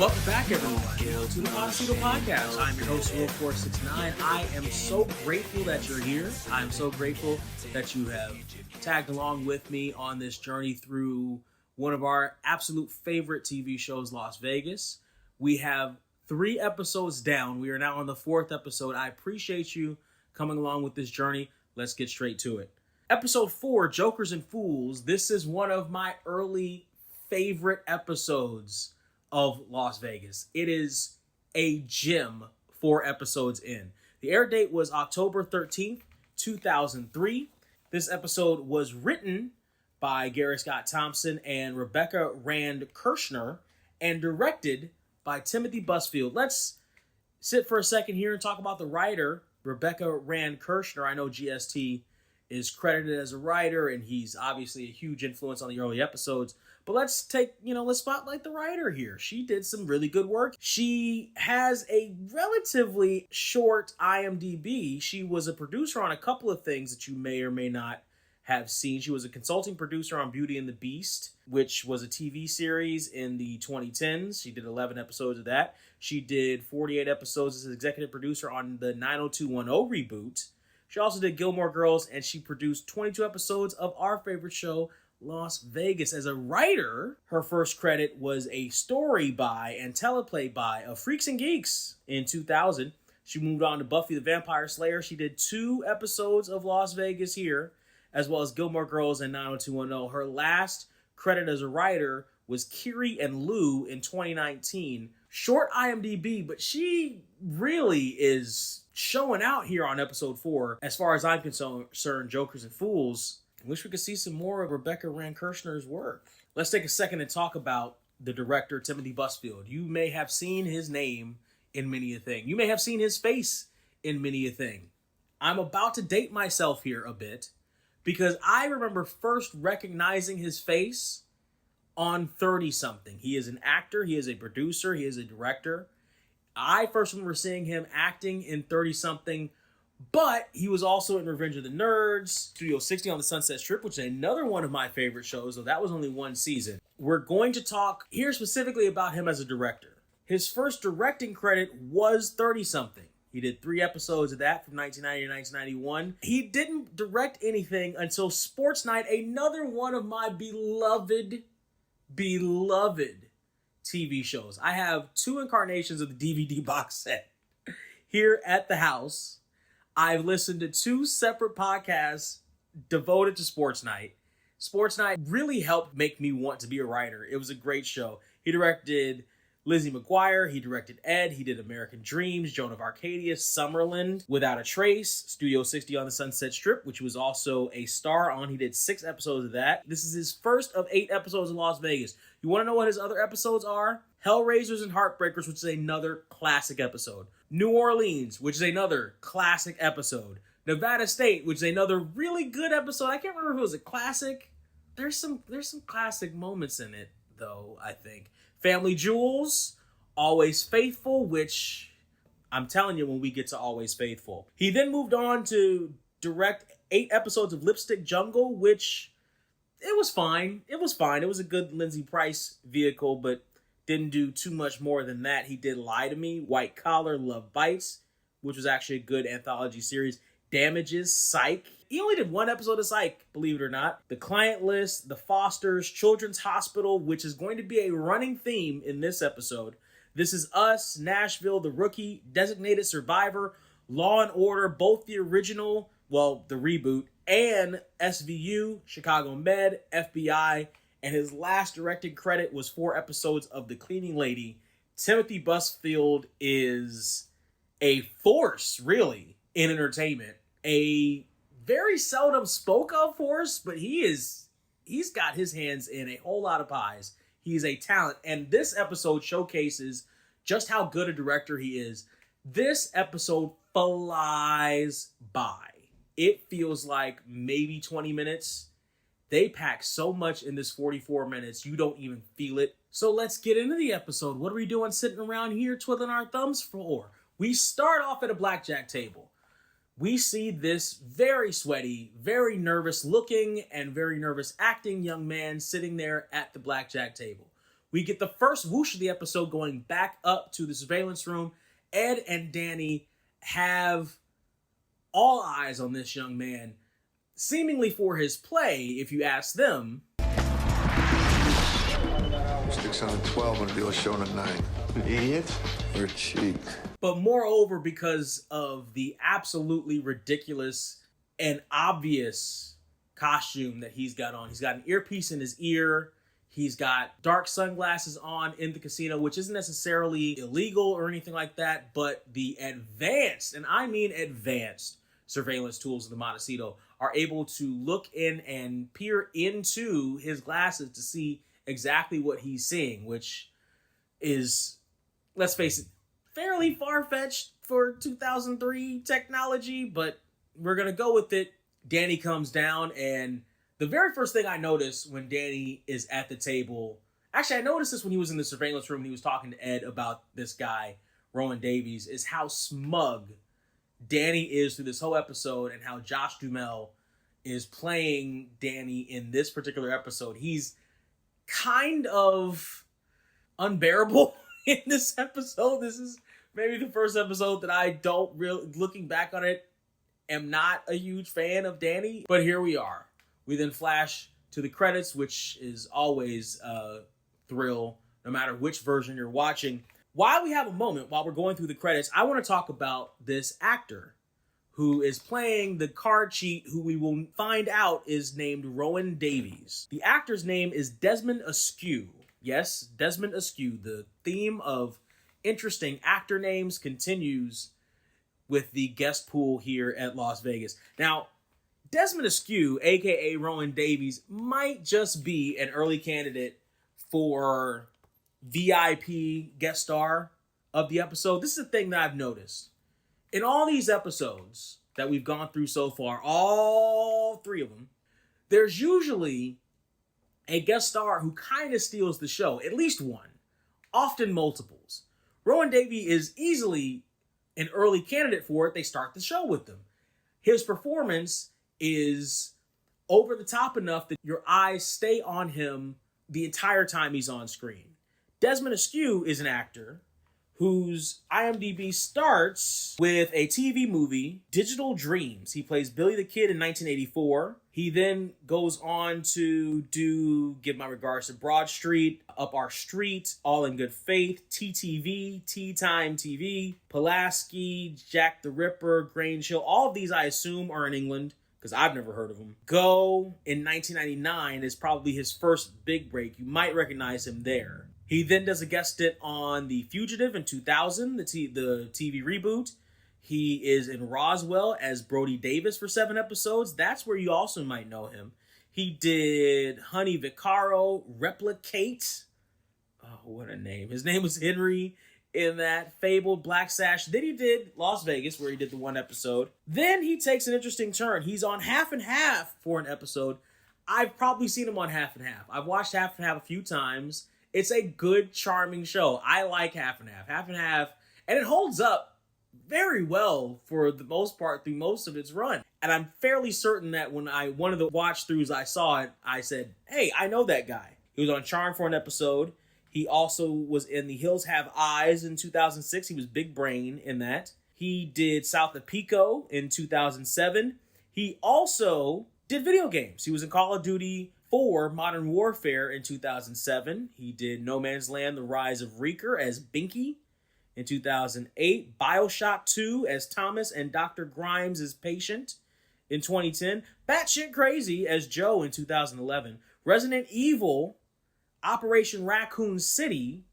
Welcome back, everyone, to the Podecito podcast. I'm your host, Will469. I am so grateful that you're here. I'm so grateful that you have tagged along with me on this journey through one of our absolute favorite TV shows, Las Vegas. We have 3 episodes down. We are now on the 4th episode. I appreciate you coming along with this journey. Let's get straight to it. Episode 4, Jokers and Fools. This is one of my early favorite episodes of Las Vegas. It is a gem 4 episodes in. The air date was October 13th, 2003. This episode was written by Gary Scott Thompson and Rebecca Rand Kirshner and directed by Timothy Busfield. Let's sit for a second here and talk about the writer, Rebecca Rand Kirshner. I know GST is credited as a writer, and he's obviously a huge influence on the early episodes. But let's spotlight the writer here. She did some really good work. She has a relatively short IMDb. She was a producer on a couple of things that you may or may not have seen. She was a consulting producer on Beauty and the Beast, which was a TV series in the 2010s. She did 11 episodes of that. She did 48 episodes as an executive producer on the 90210 reboot. She also did Gilmore Girls, and she produced 22 episodes of our favorite show, Las Vegas. As a writer, her first credit was a story by and teleplay by of Freaks and Geeks in 2000. She moved on to Buffy the Vampire Slayer. She did 2 episodes of Las Vegas here, as well as Gilmore Girls and 90210. Her last credit as a writer was Kiri and Lou in 2019. Short IMDb, but she really is showing out here on episode 4. As far as I'm concerned, Jokers and Fools. I wish we could see some more of Rebecca Rand Kirshner's work. Let's take a second and talk about the director, Timothy Busfield. You may have seen his name in many a thing. You may have seen his face in many a thing. I'm about to date myself here a bit because I remember first recognizing his face on 30-something. He is an actor. He is a producer. He is a director. I first remember seeing him acting in 30-something, but he was also in Revenge of the Nerds, Studio 60 on the Sunset Strip, which is another one of my favorite shows, though that was only 1 season. We're going to talk here specifically about him as a director. His first directing credit was 30-something. He did 3 episodes of that from 1990 to 1991. He didn't direct anything until Sports Night, another one of my beloved TV shows. I have 2 incarnations of the DVD box set here at the house. I've listened to 2 separate podcasts devoted to Sports Night. Sports Night really helped make me want to be a writer. It was a great show. He directed Lizzie McGuire. He directed Ed. He did American Dreams, Joan of Arcadia, Summerland, Without a Trace, Studio 60 on the Sunset Strip, which was also a star on. He did 6 episodes of that. This is his first of 8 episodes in Las Vegas. You want to know what his other episodes are? Hellraisers and Heartbreakers, which is another classic episode. New Orleans, which is another classic episode. Nevada State, which is another really good episode. I can't remember if it was a classic. There's some classic moments in it, though, I think. Family Jewels, Always Faithful, which I'm telling you when we get to Always Faithful. He then moved on to direct 8 episodes of Lipstick Jungle, which it was fine. It was a good Lindsay Price vehicle, but didn't do too much more than that. He did Lie to Me, White Collar, Love Bites, which was actually a good anthology series. Damages, Psych. He only did 1 episode of Psych, believe it or not. The Client List, The Fosters, Children's Hospital, which is going to be a running theme in this episode. This Is Us, Nashville, The Rookie, Designated Survivor, Law and Order, both the original, well, the reboot, and SVU, Chicago Med, FBI, and his last directing credit was 4 episodes of The Cleaning Lady. Timothy Busfield is a force, really, in entertainment. A very seldom spoke of force, but he's got his hands in a whole lot of pies. He's a talent, and this episode showcases just how good a director he is. This episode flies by. It feels like maybe 20 minutes. They pack so much in this 44 minutes, you don't even feel it. So let's get into the episode. What are we doing sitting around here twiddling our thumbs for? We start off at a blackjack table. We see this very sweaty, very nervous looking, and very nervous acting young man sitting there at the blackjack table. We get the first whoosh of the episode going back up to the surveillance room. Ed and Danny have all eyes on this young man, seemingly for his play, if you ask them. Sticks on a 12 when a deal's showing a 9. You idiot. You're cheap. But moreover, because of the absolutely ridiculous and obvious costume that he's got on. He's got an earpiece in his ear. He's got dark sunglasses on in the casino, which isn't necessarily illegal or anything like that, but the advanced, and I mean advanced, surveillance tools of the Podecito are able to look in and peer into his glasses to see exactly what he's seeing, which is, let's face it, fairly far-fetched for 2003 technology, but we're going to go with it. Danny comes down, and the very first thing I notice when Danny is at the table, actually I noticed this when he was in the surveillance room and he was talking to Ed about this guy, Rowan Davies, is how smug Danny is through this whole episode and how Josh Duhamel is playing Danny in this particular episode. He's kind of unbearable in this episode. This is maybe the first episode that I don't really, looking back on it, am not a huge fan of Danny, but here we are. We then flash to the credits, which is always a thrill, no matter which version you're watching. While we have a moment, while we're going through the credits, I want to talk about this actor who is playing the card cheat, who we will find out is named Rowan Davies. The actor's name is Desmond Askew. Yes, Desmond Askew. The theme of interesting actor names continues with the guest pool here at Las Vegas. Now, Desmond Askew, aka Rowan Davies, might just be an early candidate for VIP guest star of the episode. This is the thing that I've noticed. In all these episodes that we've gone through so far, all 3 of them, there's usually a guest star who kind of steals the show. At least one. Often multiples. Rowan Davies is easily an early candidate for it. They start the show with them. His performance is over the top enough that your eyes stay on him the entire time he's on screen. Desmond Askew is an actor whose IMDb starts with a TV movie, Digital Dreams. He plays Billy the Kid in 1984. He then goes on to do Give My Regards to Broad Street, Up Our Street, All in Good Faith, TTV, Tea Time TV, Pulaski, Jack the Ripper, Grange Hill. All of these I assume are in England, because I've never heard of them. Go in 1999 is probably his first big break. You might recognize him there. He then does a guest stint on The Fugitive in 2000, the TV reboot. He is in Roswell as Brody Davis for 7 episodes. That's where you also might know him. He did Honey Vaccaro, Replicate. Oh, what a name. His name was Henry in that fabled Black Sash. Then he did Las Vegas, where he did the 1 episode. Then he takes an interesting turn. He's on Half and Half for an episode. I've probably seen him on Half and Half. I've watched Half and Half a few times. It's a good, charming show. I like Half and Half. Half and Half, and it holds up very well for the most part through most of its run. And I'm fairly certain that when one of the watch-throughs I saw it, I said, hey, I know that guy. He was on Charm for an episode. He also was in The Hills Have Eyes in 2006. He was Big Brain in that. He did South of Pico in 2007. He also did video games. He was in Call of Duty 4 Modern Warfare in 2007. He did No Man's Land, The Rise of Reeker as Binky in 2008. BioShock 2 as Thomas and Dr. Grimes as Patient in 2010. Batshit Crazy as Joe in 2011. Resident Evil Operation Raccoon City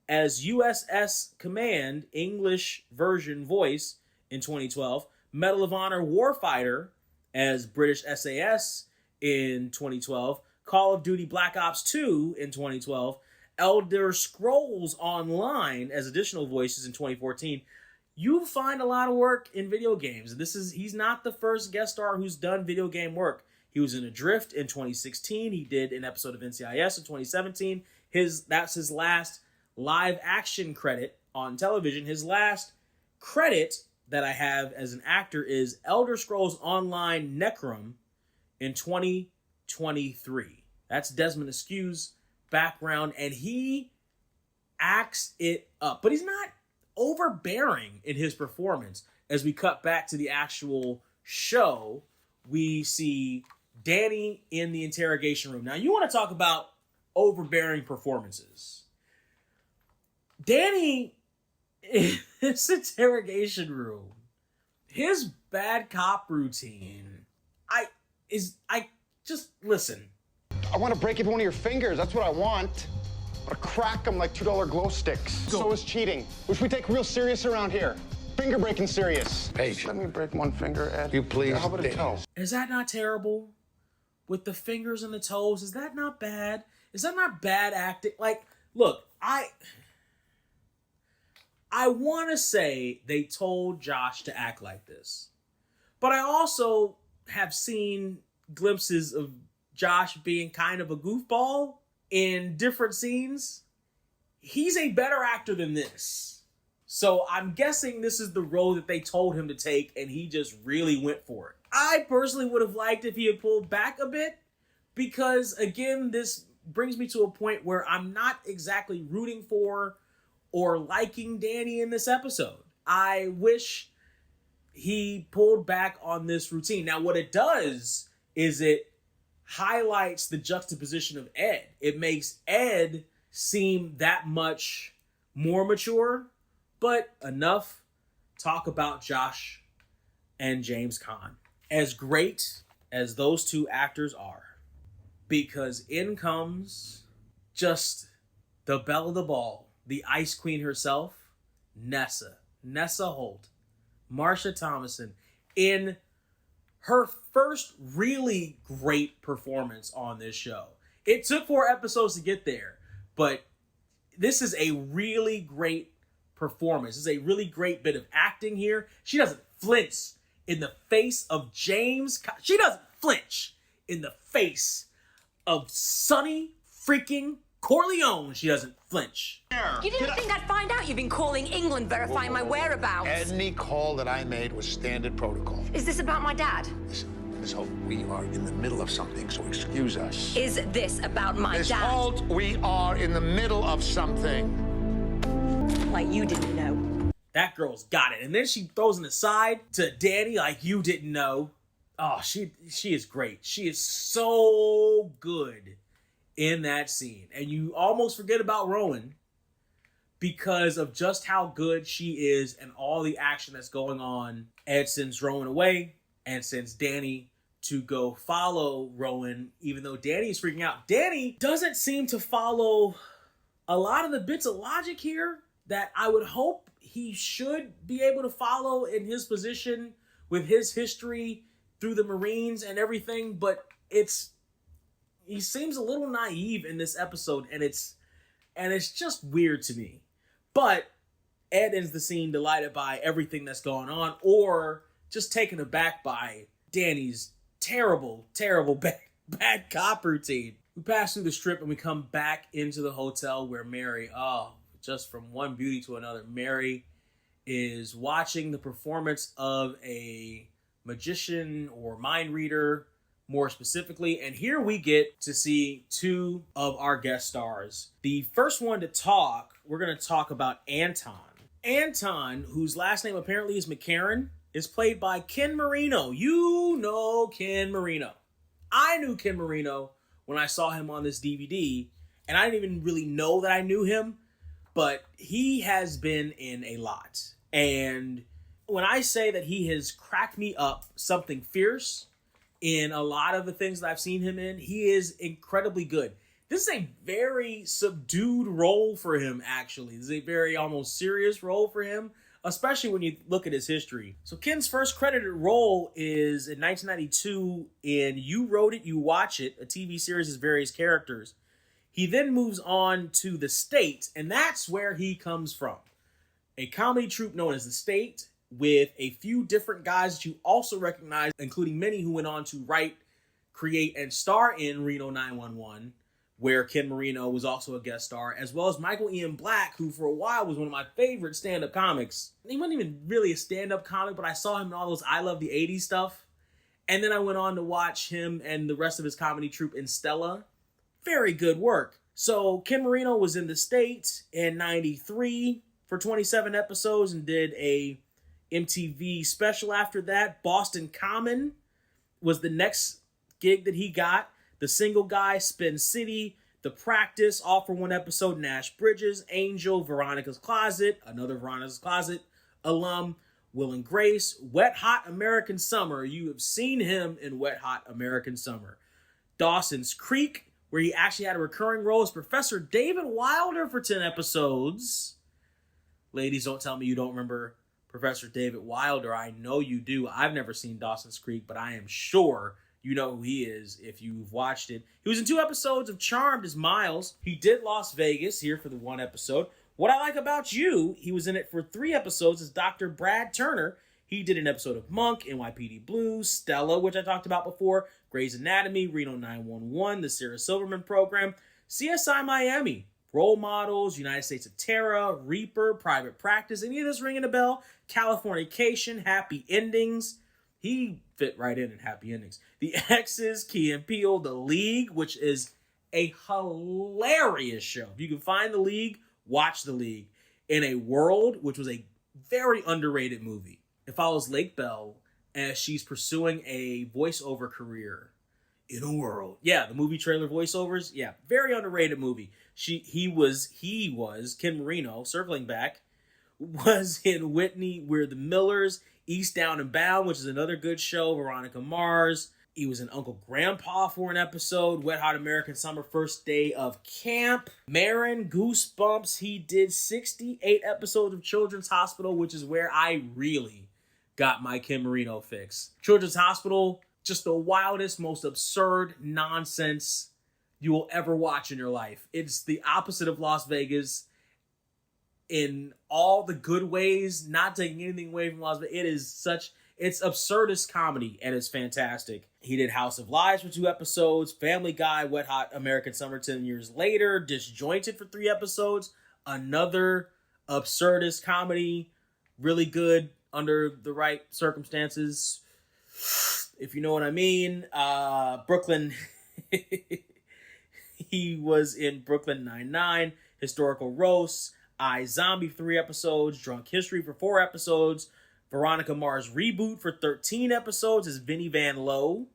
as USS Command English version voice in 2012. Medal of Honor Warfighter as British SAS in 2012. Call of Duty Black Ops 2 in 2012, Elder Scrolls Online as additional voices in 2014. You find a lot of work in video games. He's not the first guest star who's done video game work. He was in Adrift in 2016. He did an episode of NCIS in 2017. That's his last live action credit on television. His last credit that I have as an actor is Elder Scrolls Online Necrom in 2023. That's Desmond Askew's background, and he acts it up. But he's not overbearing in his performance. As we cut back to the actual show, we see Danny in the interrogation room. Now, you want to talk about overbearing performances. Danny in this interrogation room, his bad cop routine, listen. I want to break every one of your fingers. That's what I want. I want to crack them like $2 glow sticks. So is cheating, which we take real serious around here. Finger breaking serious. Paige, Let me break one finger, Ed. you please. How about a toe? Is that not terrible? With the fingers and the toes, is that not bad? Is that not bad acting? Like, look, I want to say they told Josh to act like this. But I also have seen glimpses of Josh being kind of a goofball in different scenes. He's a better actor than this. So I'm guessing this is the role that they told him to take, and he just really went for it. I personally would have liked if he had pulled back a bit, because, again, this brings me to a point where I'm not exactly rooting for or liking Danny in this episode. I wish he pulled back on this routine. Now, what it does is it highlights the juxtaposition of Ed. It makes Ed seem that much more mature, but enough talk about Josh and James Caan. As great as those two actors are, because in comes just the belle of the ball, the Ice Queen herself, Nessa Holt, Marsha Thomason, in her first really great performance on this show. It took 4 episodes to get there, but this is a really great performance. This is a really great bit of acting here. She doesn't flinch in the face of James. She doesn't flinch in the face of Sonny freaking Corleone. She doesn't flinch. You didn't think I'd find out you've been calling England verifying my whereabouts? Any call that I made was standard protocol. Is this about my dad? Listen, Miss Holt, we are in the middle of something, so excuse us. Is this about my Miss dad? Holt, we are in the middle of something. Like you didn't know. That girl's got it. And then she throws an aside to Danny like you didn't know. Oh, she is great. She is so good in that scene. And you almost forget about Rowan because of just how good she is and all the action that's going on. Ed sends Rowan away and sends Danny to go follow Rowan, even though Danny is freaking out. Danny doesn't seem to follow a lot of the bits of logic here that I would hope he should be able to follow in his position with his history through the Marines and everything, but he seems a little naive in this episode, and it's just weird to me. But Ed ends the scene delighted by everything that's going on, or just taken aback by Danny's terrible bad cop routine. We pass through the strip and we come back into the hotel where Mary, just from one beauty to another, Mary is watching the performance of a magician or mind reader, more specifically. And here we get to see 2 of our guest stars. The first one to talk, we're going to talk about Anton. Anton, whose last name apparently is McCarran, is played by Ken Marino. You know Ken Marino. I knew Ken Marino when I saw him on this DVD, and I didn't even really know that I knew him, but he has been in a lot. And when I say that he has cracked me up something fierce in a lot of the things that I've seen him in, he is incredibly good. This is a very subdued role for him, actually. This is a very almost serious role for him, especially when you look at his history. So Ken's first credited role is in 1992 in You Wrote It, You Watch It, a TV series of various characters. He then moves on to The State, and that's where he comes from. A comedy troupe known as The State, with a few different guys that you also recognize, including many who went on to write, create, and star in Reno 911, where Ken Marino was also a guest star, as well as Michael Ian Black, who for a while was one of my favorite stand-up comics. He wasn't even really a stand-up comic, but I saw him in all those I Love the 80s stuff. And then I went on to watch him and the rest of his comedy troupe in Stella. Very good work. So Ken Marino was in the States in 93 for 27 episodes and did a MTV special after that. Boston Common was the next gig that he got. The Single Guy, Spin City, The Practice, all for one episode. Nash Bridges, Angel, Veronica's Closet, another Veronica's Closet alum. Will and Grace, Wet Hot American Summer. You have seen him in Wet Hot American Summer. Dawson's Creek, where he actually had a recurring role as Professor David Wilder for 10 episodes. Ladies, don't tell me you don't remember Professor David Wilder. I know you do. I've never seen Dawson's Creek, but I am sure you know who he is if you've watched it. He was in 2 episodes of Charmed as Miles. He did Las Vegas here for the 1 episode. What I Like About You, he was in it for 3 episodes as Dr. Brad Turner. He did an episode of Monk, NYPD Blue, Stella, which I talked about before, Grey's Anatomy, Reno 911, the Sarah Silverman Program, CSI Miami, Role Models, United States of Terror, Reaper, Private Practice. Any of this ringing a bell? Californication, Happy Endings. He fit right in Happy Endings. The X's, Key and Peele, The League, which is a hilarious show. If you can find The League, watch The League. In a World, which was a very underrated movie. It follows Lake Bell as she's pursuing a voiceover career in a world. Yeah, the movie trailer voiceovers. Yeah, very underrated movie. He was Ken Marino, circling back, was in Whitney, We're the Millers, Eastbound and Bound, which is another good show, Veronica Mars. He was in Uncle Grandpa for an episode, Wet Hot American Summer, First Day of Camp, Marin, Goosebumps. He did 68 episodes of Children's Hospital, which is where I really got my Ken Marino fix. Children's Hospital, just the wildest, most absurd nonsense you will ever watch in your life. It's the opposite of Las Vegas in all the good ways, not taking anything away from Las Vegas. It's absurdist comedy, and it's fantastic. He did House of Lies for 2 episodes, Family Guy, Wet Hot American Summer 10 years later, Disjointed for 3 episodes, another absurdist comedy, really good under the right circumstances, if you know what I mean. Brooklyn, he was in Brooklyn Nine-Nine, Historical Roast, iZombie 3 episodes, Drunk History for 4 episodes, Veronica Mars Reboot for 13 episodes as Vinnie Van Lowe,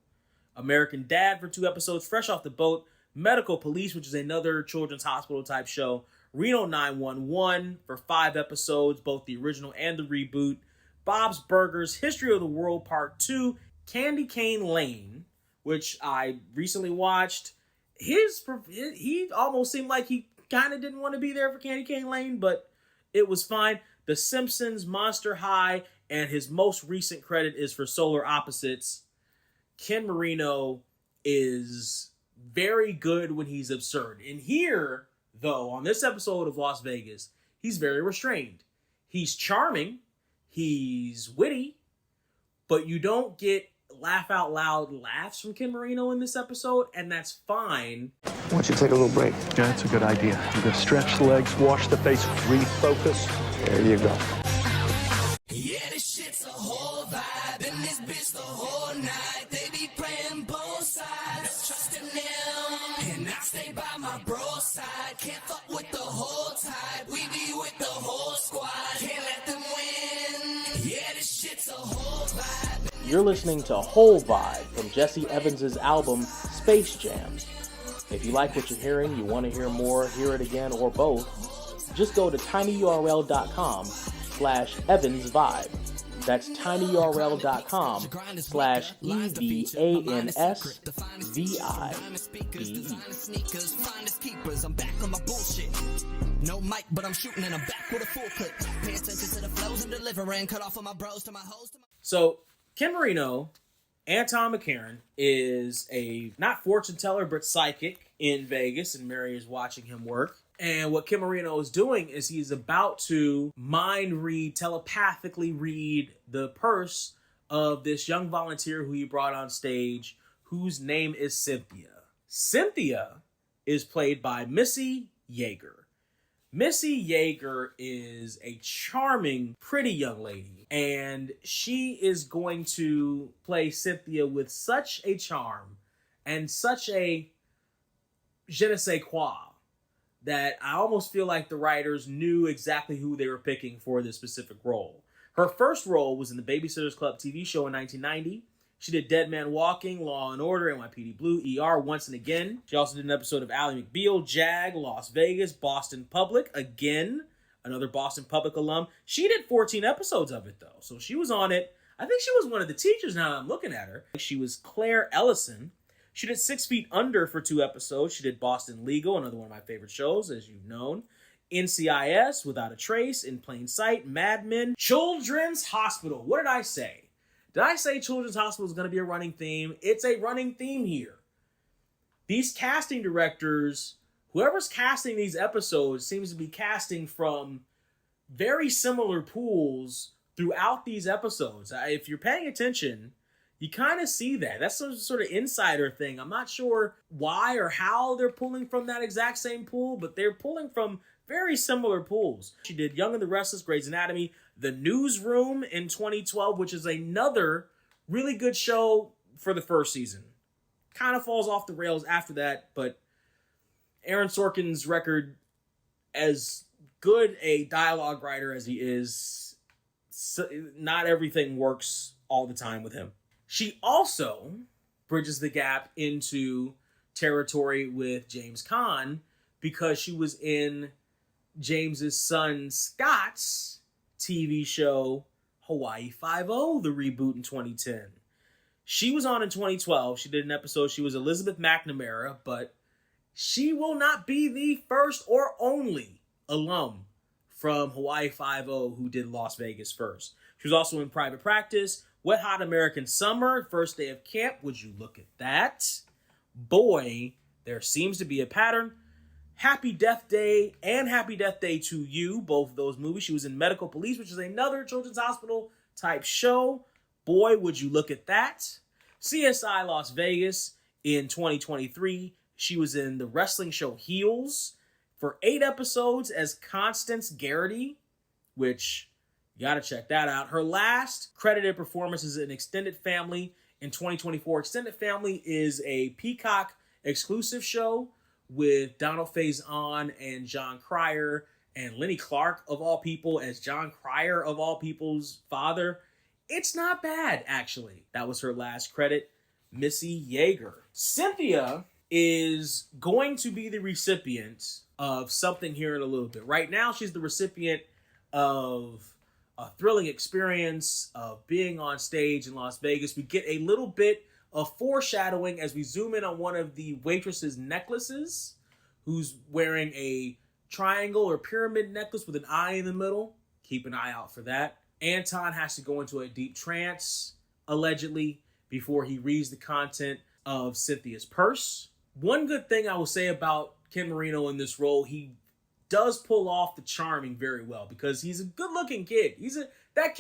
American Dad for 2 episodes, Fresh Off the Boat, Medical Police, which is another children's hospital type show, Reno 911 for 5 episodes, both the original and the reboot, Bob's Burgers, History of the World Part 2, Candy Cane Lane, which I recently watched. He almost seemed like he kind of didn't want to be there for Candy Cane Lane, but it was fine. The Simpsons, Monster High, and his most recent credit is for Solar Opposites. Ken Marino is very good when he's absurd. And here, though, on this episode of Las Vegas, he's very restrained. He's charming, he's witty, but you don't get laugh out loud laughs from Ken Marino in this episode, and that's fine. Why don't you take a little break? Yeah, that's a good idea. I'm gonna stretch the legs, wash the face, refocus. There you go. Yeah, this shit's a whole vibe. In this bitch the whole night. They be playing both sides. Trusting them. And I stay by my bro side. Can't fuck with the whole tide. We be with the whole squad. Can't let them win. Yeah, this shit's a whole vibe. You're listening to Whole Vibe from Jesse Evans' album Space Jam. If you like what you're hearing, you want to hear more, hear it again, or both, just go to tinyurl.com/EvansVibe. That's tinyurl.com/EvansVibe. I'm back on my bullshit. No mic, but I'm shooting and I'm back with a full clip. Pay attention to the flows I'm delivering. Cut off of my bros to my hoes. So, Ken Marino, Anton McCarran, is a not fortune teller, but psychic in Vegas, and Mary is watching him work. And what Ken Marino is doing is he's about to telepathically read the purse of this young volunteer who he brought on stage, whose name is Cynthia. Cynthia is played by Missy Yeager. Missy Yeager is a charming, pretty young lady, and she is going to play Cynthia with such a charm and such a je ne sais quoi that I almost feel like the writers knew exactly who they were picking for this specific role. Her first role was in the Babysitter's Club TV show in 1990. She did Dead Man Walking, Law and Order, NYPD Blue, ER, Once and Again. She also did an episode of Ally McBeal, Jag, Las Vegas, Boston Public, again, another Boston Public alum. She did 14 episodes of it, though, so she was on it. I think she was one of the teachers now that I'm looking at her. She was Claire Ellison. She did 6 Feet Under for 2 episodes. She did Boston Legal, another one of my favorite shows, as you've known. NCIS, Without a Trace, In Plain Sight, Mad Men, Children's Hospital. What did I say? Did I say Children's Hospital is going to be a running theme? It's a running theme here. These casting directors, whoever's casting these episodes, seems to be casting from very similar pools throughout these episodes. If you're paying attention, you kind of see that. That's some sort of insider thing. I'm not sure why or how they're pulling from that exact same pool, but they're pulling from very similar pools. She did Young and the Restless, Grey's Anatomy, The Newsroom in 2012, which is another really good show for the first season. Kind of falls off the rails after that, but Aaron Sorkin's record, as good a dialogue writer as he is, not everything works all the time with him. She also bridges the gap into territory with James Caan because she was in James's son Scott's TV show Hawaii Five-0, the reboot in 2010. She was on in 2012. She did an episode. She was Elizabeth McNamara, but she will not be the first or only alum from Hawaii Five-0 who did Las Vegas first. She was also in Private Practice, Wet Hot American Summer, First Day of Camp. Would you look at that? Boy, there seems to be a pattern. Happy Death Day and Happy Death Day to You, both of those movies. She was in Medical Police, which is another children's hospital type show. Boy, would you look at that. CSI Las Vegas in 2023. She was in the wrestling show Heels for 8 episodes as Constance Garrity, which you got to check that out. Her last credited performance is in Extended Family in 2024. Extended Family is a Peacock exclusive show with Donald Faison and John Cryer and Lenny Clark, of all people, as John Cryer, of all people's father. It's not bad, actually. That was her last credit. Missy Yeager. Cynthia is going to be the recipient of something here in a little bit. Right now, she's the recipient of a thrilling experience of being on stage in Las Vegas. We get a little bit of foreshadowing as we zoom in on one of the waitress's necklaces, who's wearing a triangle or pyramid necklace with an eye in the middle. Keep an eye out for that. Anton has to go into a deep trance, allegedly, before he reads the content of Cynthia's purse. One good thing I will say about Ken Marino in this role, he does pull off the charming very well because he's a good-looking kid. That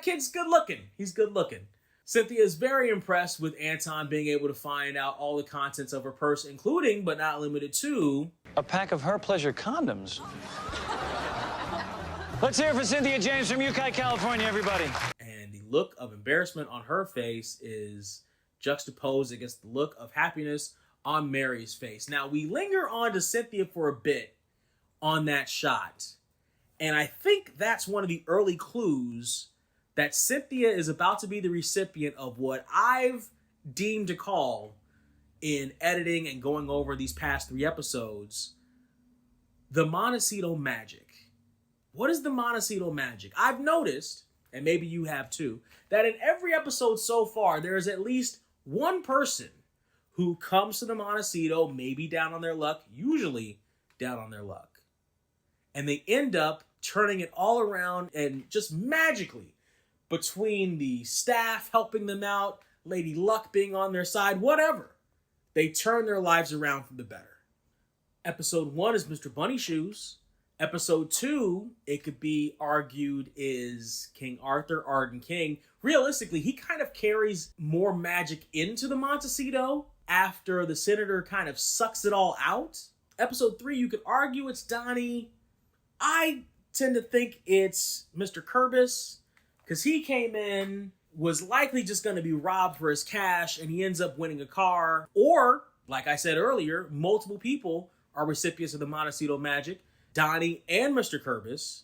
kid's good-looking. He's good-looking. Cynthia is very impressed with Anton being able to find out all the contents of her purse, including, but not limited to, a pack of Her Pleasure condoms. Let's hear it for Cynthia James from Ukiah, California, everybody. And the look of embarrassment on her face is juxtaposed against the look of happiness on Mary's face. Now, we linger on to Cynthia for a bit on that shot. And I think that's one of the early clues that Cynthia is about to be the recipient of what I've deemed to call, in editing and going over these past 3 episodes, the Montecito magic. What is the Montecito magic? I've noticed, and maybe you have too, that in every episode so far, there is at least one person who comes to the Montecito, maybe down on their luck, usually down on their luck. And they end up turning it all around, and just magically, between the staff helping them out, Lady Luck being on their side, whatever, they turn their lives around for the better. Episode 1 is Mr. Bunny Shoes. Episode 2, it could be argued, is King Arthur, Arden King. Realistically, he kind of carries more magic into the Montecito after the senator kind of sucks it all out. Episode 3, you could argue it's Donnie. I tend to think it's Mr. Kerbis, because he came in, was likely just going to be robbed for his cash, and he ends up winning a car. Or, like I said earlier, multiple people are recipients of the Montecito Magic, Donnie and Mr. Curbis.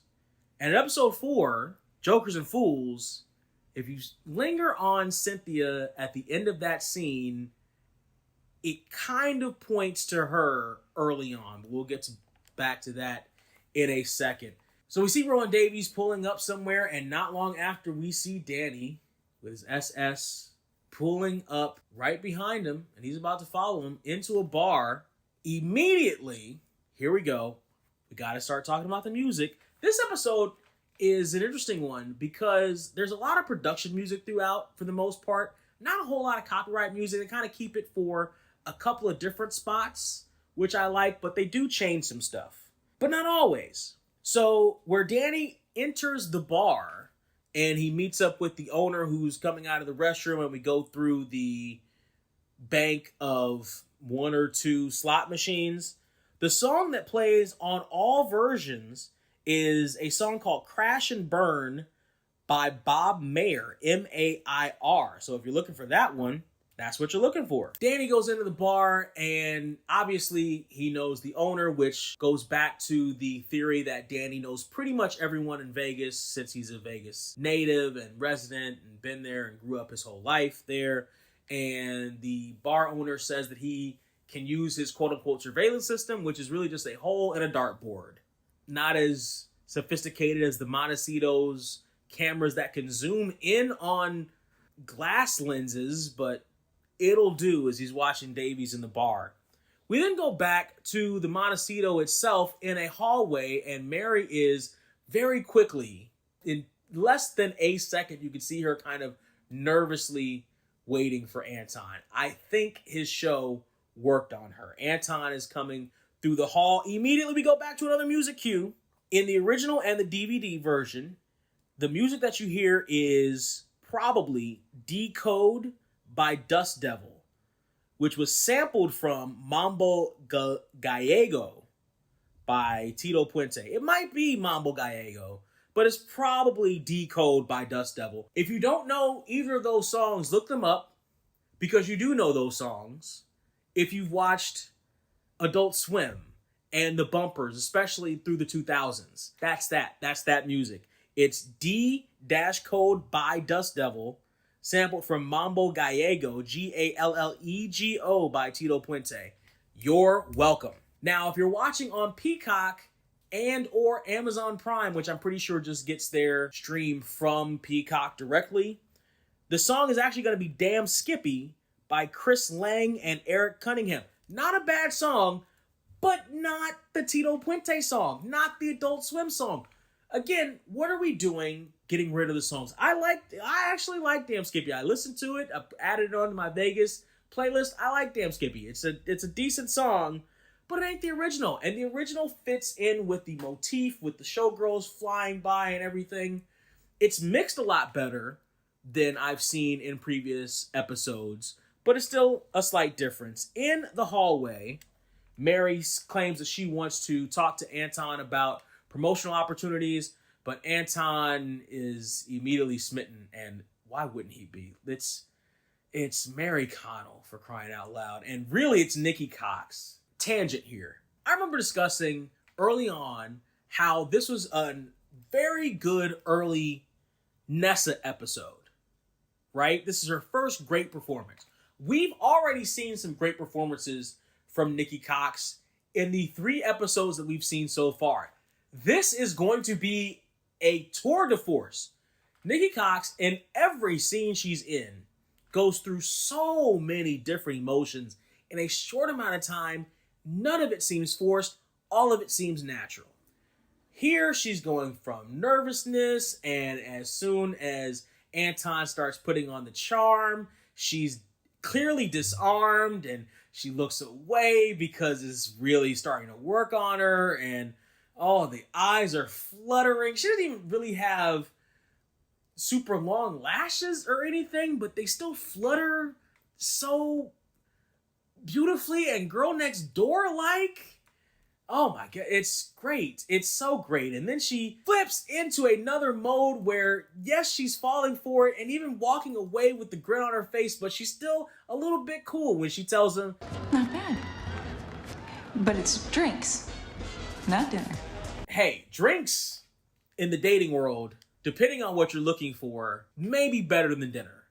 And in episode 4, Jokers and Fools, if you linger on Cynthia at the end of that scene, it kind of points to her early on. But we'll get back to that in a second. So we see Roland Davies pulling up somewhere, and not long after we see Danny with his SS pulling up right behind him, and he's about to follow him into a bar. Immediately, here we go. We got to start talking about the music. This episode is an interesting one because there's a lot of production music throughout for the most part. Not a whole lot of copyright music. They kind of keep it for a couple of different spots, which I like, but they do change some stuff. But not always. So where Danny enters the bar and he meets up with the owner who's coming out of the restroom, and we go through the bank of 1 or 2 slot machines, the song that plays on all versions is a song called Crash and Burn by Bob Mayer, M-A-I-R. So if you're looking for that one, that's what you're looking for. Danny goes into the bar, and obviously he knows the owner, which goes back to the theory that Danny knows pretty much everyone in Vegas since he's a Vegas native and resident and been there and grew up his whole life there. And the bar owner says that he can use his quote-unquote surveillance system, which is really just a hole in a dartboard. Not as sophisticated as the Montecito's cameras that can zoom in on glass lenses, but it'll do as he's watching Davies in the bar. We then go back to the Montecito itself in a hallway, and Mary is very quickly, in less than a second, you can see her kind of nervously waiting for Anton. I think his show worked on her. Anton is coming through the hall. Immediately we go back to another music cue. In the original and the DVD version, the music that you hear is probably Decode by Dust Devil, which was sampled from Mambo Gallego by Tito Puente. It might be Mambo Gallego, but it's probably Decode by Dust Devil. If you don't know either of those songs, look them up, because you do know those songs if you've watched Adult Swim and the bumpers, especially through the 2000s. That's that music. It's D-Code by Dust Devil, sampled from Mambo Gallego, Gallego by Tito Puente. You're welcome. Now, if you're watching on Peacock and or Amazon Prime, which I'm pretty sure just gets their stream from Peacock directly, the song is actually going to be Damn Skippy by Chris Lang and Eric Cunningham. Not a bad song, but not the Tito Puente song, not the Adult Swim song. Again, what are we doing getting rid of the songs? I actually like Damn Skippy. I listened to it. I added it onto my Vegas playlist. I like Damn Skippy. It's a decent song, but it ain't the original. And the original fits in with the motif, with the showgirls flying by and everything. It's mixed a lot better than I've seen in previous episodes, but it's still a slight difference. In the hallway, Mary claims that she wants to talk to Anton about promotional opportunities, but Anton is immediately smitten, and why wouldn't he be? It's Mary Connell, for crying out loud, and really it's Nikki Cox. Tangent here. I remember discussing early on how this was a very good early Nessa episode, right? This is her first great performance. We've already seen some great performances from Nikki Cox in the 3 episodes that we've seen so far. This is going to be a tour de force. Nikki Cox, in every scene she's in, goes through so many different emotions in a short amount of time. None of it seems forced. All of it seems natural. Here, she's going from nervousness, and as soon as Anton starts putting on the charm, she's clearly disarmed, and she looks away because it's really starting to work on her, and oh, the eyes are fluttering. She doesn't even really have super long lashes or anything, but they still flutter so beautifully and Girl Next Door like. Oh my god, it's great. It's so great. And then she flips into another mode where, yes, she's falling for it and even walking away with the grin on her face, but she's still a little bit cool when she tells him, "Not bad. But it's drinks, not dinner. Hey, drinks in the dating world, depending on what you're looking for, may be better than dinner.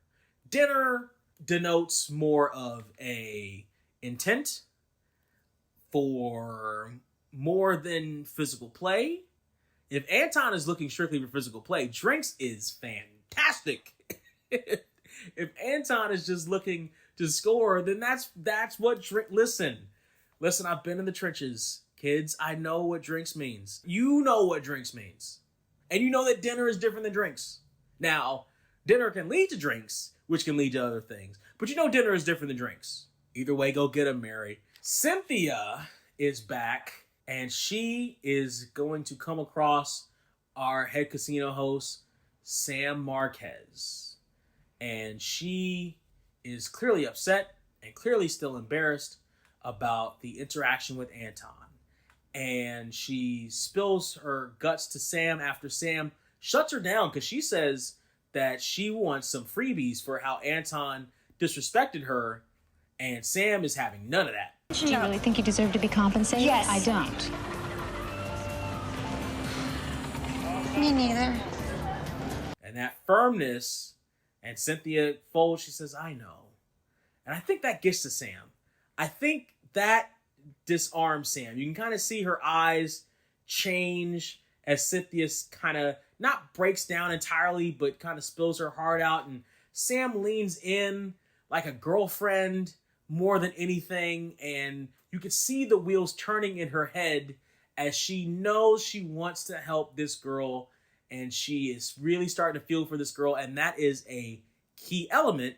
Dinner denotes more of a intent for more than physical play. If Anton is looking strictly for physical play, drinks is fantastic. If Anton is just looking to score, then that's what drink. Listen, I've been in the trenches, kids. I know what drinks means. You know what drinks means. And you know that dinner is different than drinks. Now, dinner can lead to drinks, which can lead to other things. But you know dinner is different than drinks. Either way, go get them, Mary. Cynthia is back, and she is going to come across our head casino host, Sam Marquez. And she is clearly upset and clearly still embarrassed about the interaction with Anton. And she spills her guts to Sam after Sam shuts her down because she says that she wants some freebies for how Anton disrespected her, and Sam is having none of that. Do you really think you deserve to be compensated? Yes. I don't. Me neither. And that firmness, and Cynthia folds, she says, I know. And I think that gets to Sam. I think that disarms Sam. You can kind of see her eyes change as Cynthia kind of not breaks down entirely, but kind of spills her heart out. And Sam leans in like a girlfriend more than anything. And you can see the wheels turning in her head as she knows she wants to help this girl. And she is really starting to feel for this girl. And that is a key element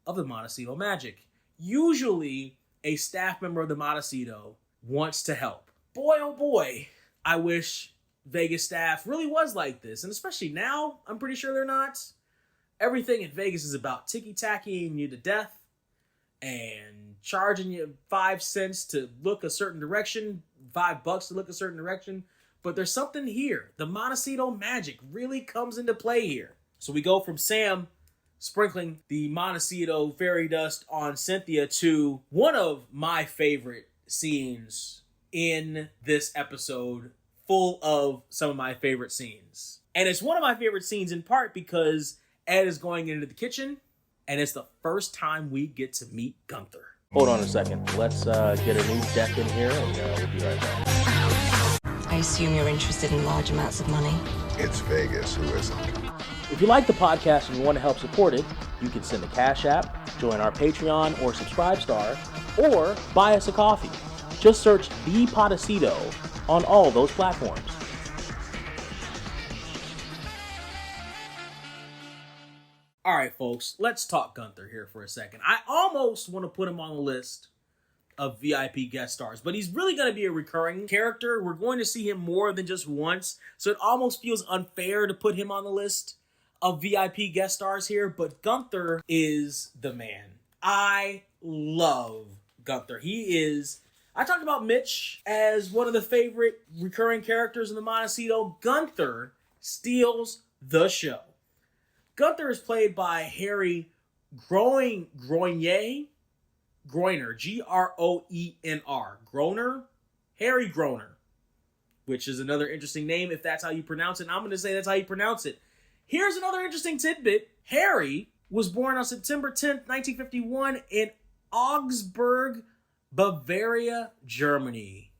of the Montecito magic. Usually, a staff member of the Montecito wants to help. Boy, oh boy, I wish Vegas staff really was like this. And especially now, I'm pretty sure they're not. Everything in Vegas is about ticky-tackying you to death and charging you 5 cents to look a certain direction, $5 to look a certain direction. But there's something here. The Montecito magic really comes into play here. So we go from Sam sprinkling the Montecito fairy dust on Cynthia to one of my favorite scenes in this episode, full of some of my favorite scenes. And it's one of my favorite scenes in part because Ed is going into the kitchen, and it's the first time we get to meet Gunther. Hold on a second. Let's get a new deck in here, and we'll be right back. I assume you're interested in large amounts of money? It's Vegas, who isn't? If you like the podcast and you want to help support it, you can send a Cash App, join our Patreon or Subscribe Star, or buy us a coffee. Just search The Podecito on all those platforms. All right, folks, let's talk Gunther here for a second. I almost want to put him on the list of VIP guest stars, but he's really going to be a recurring character. We're going to see him more than just once, so it almost feels unfair to put him on the list of VIP guest stars here, but Gunther is the man. I love Gunther. He is... I talked about Mitch as one of the favorite recurring characters in the Montecito. Gunther steals the show. Gunther is played by Harry Groiner, Groiner, Groner, Harry Groner, which is another interesting name if that's how you pronounce it. And I'm going to say that's how you pronounce it. Here's another interesting tidbit. Harry was born on September 10th, 1951 in Augsburg, Bavaria, Germany,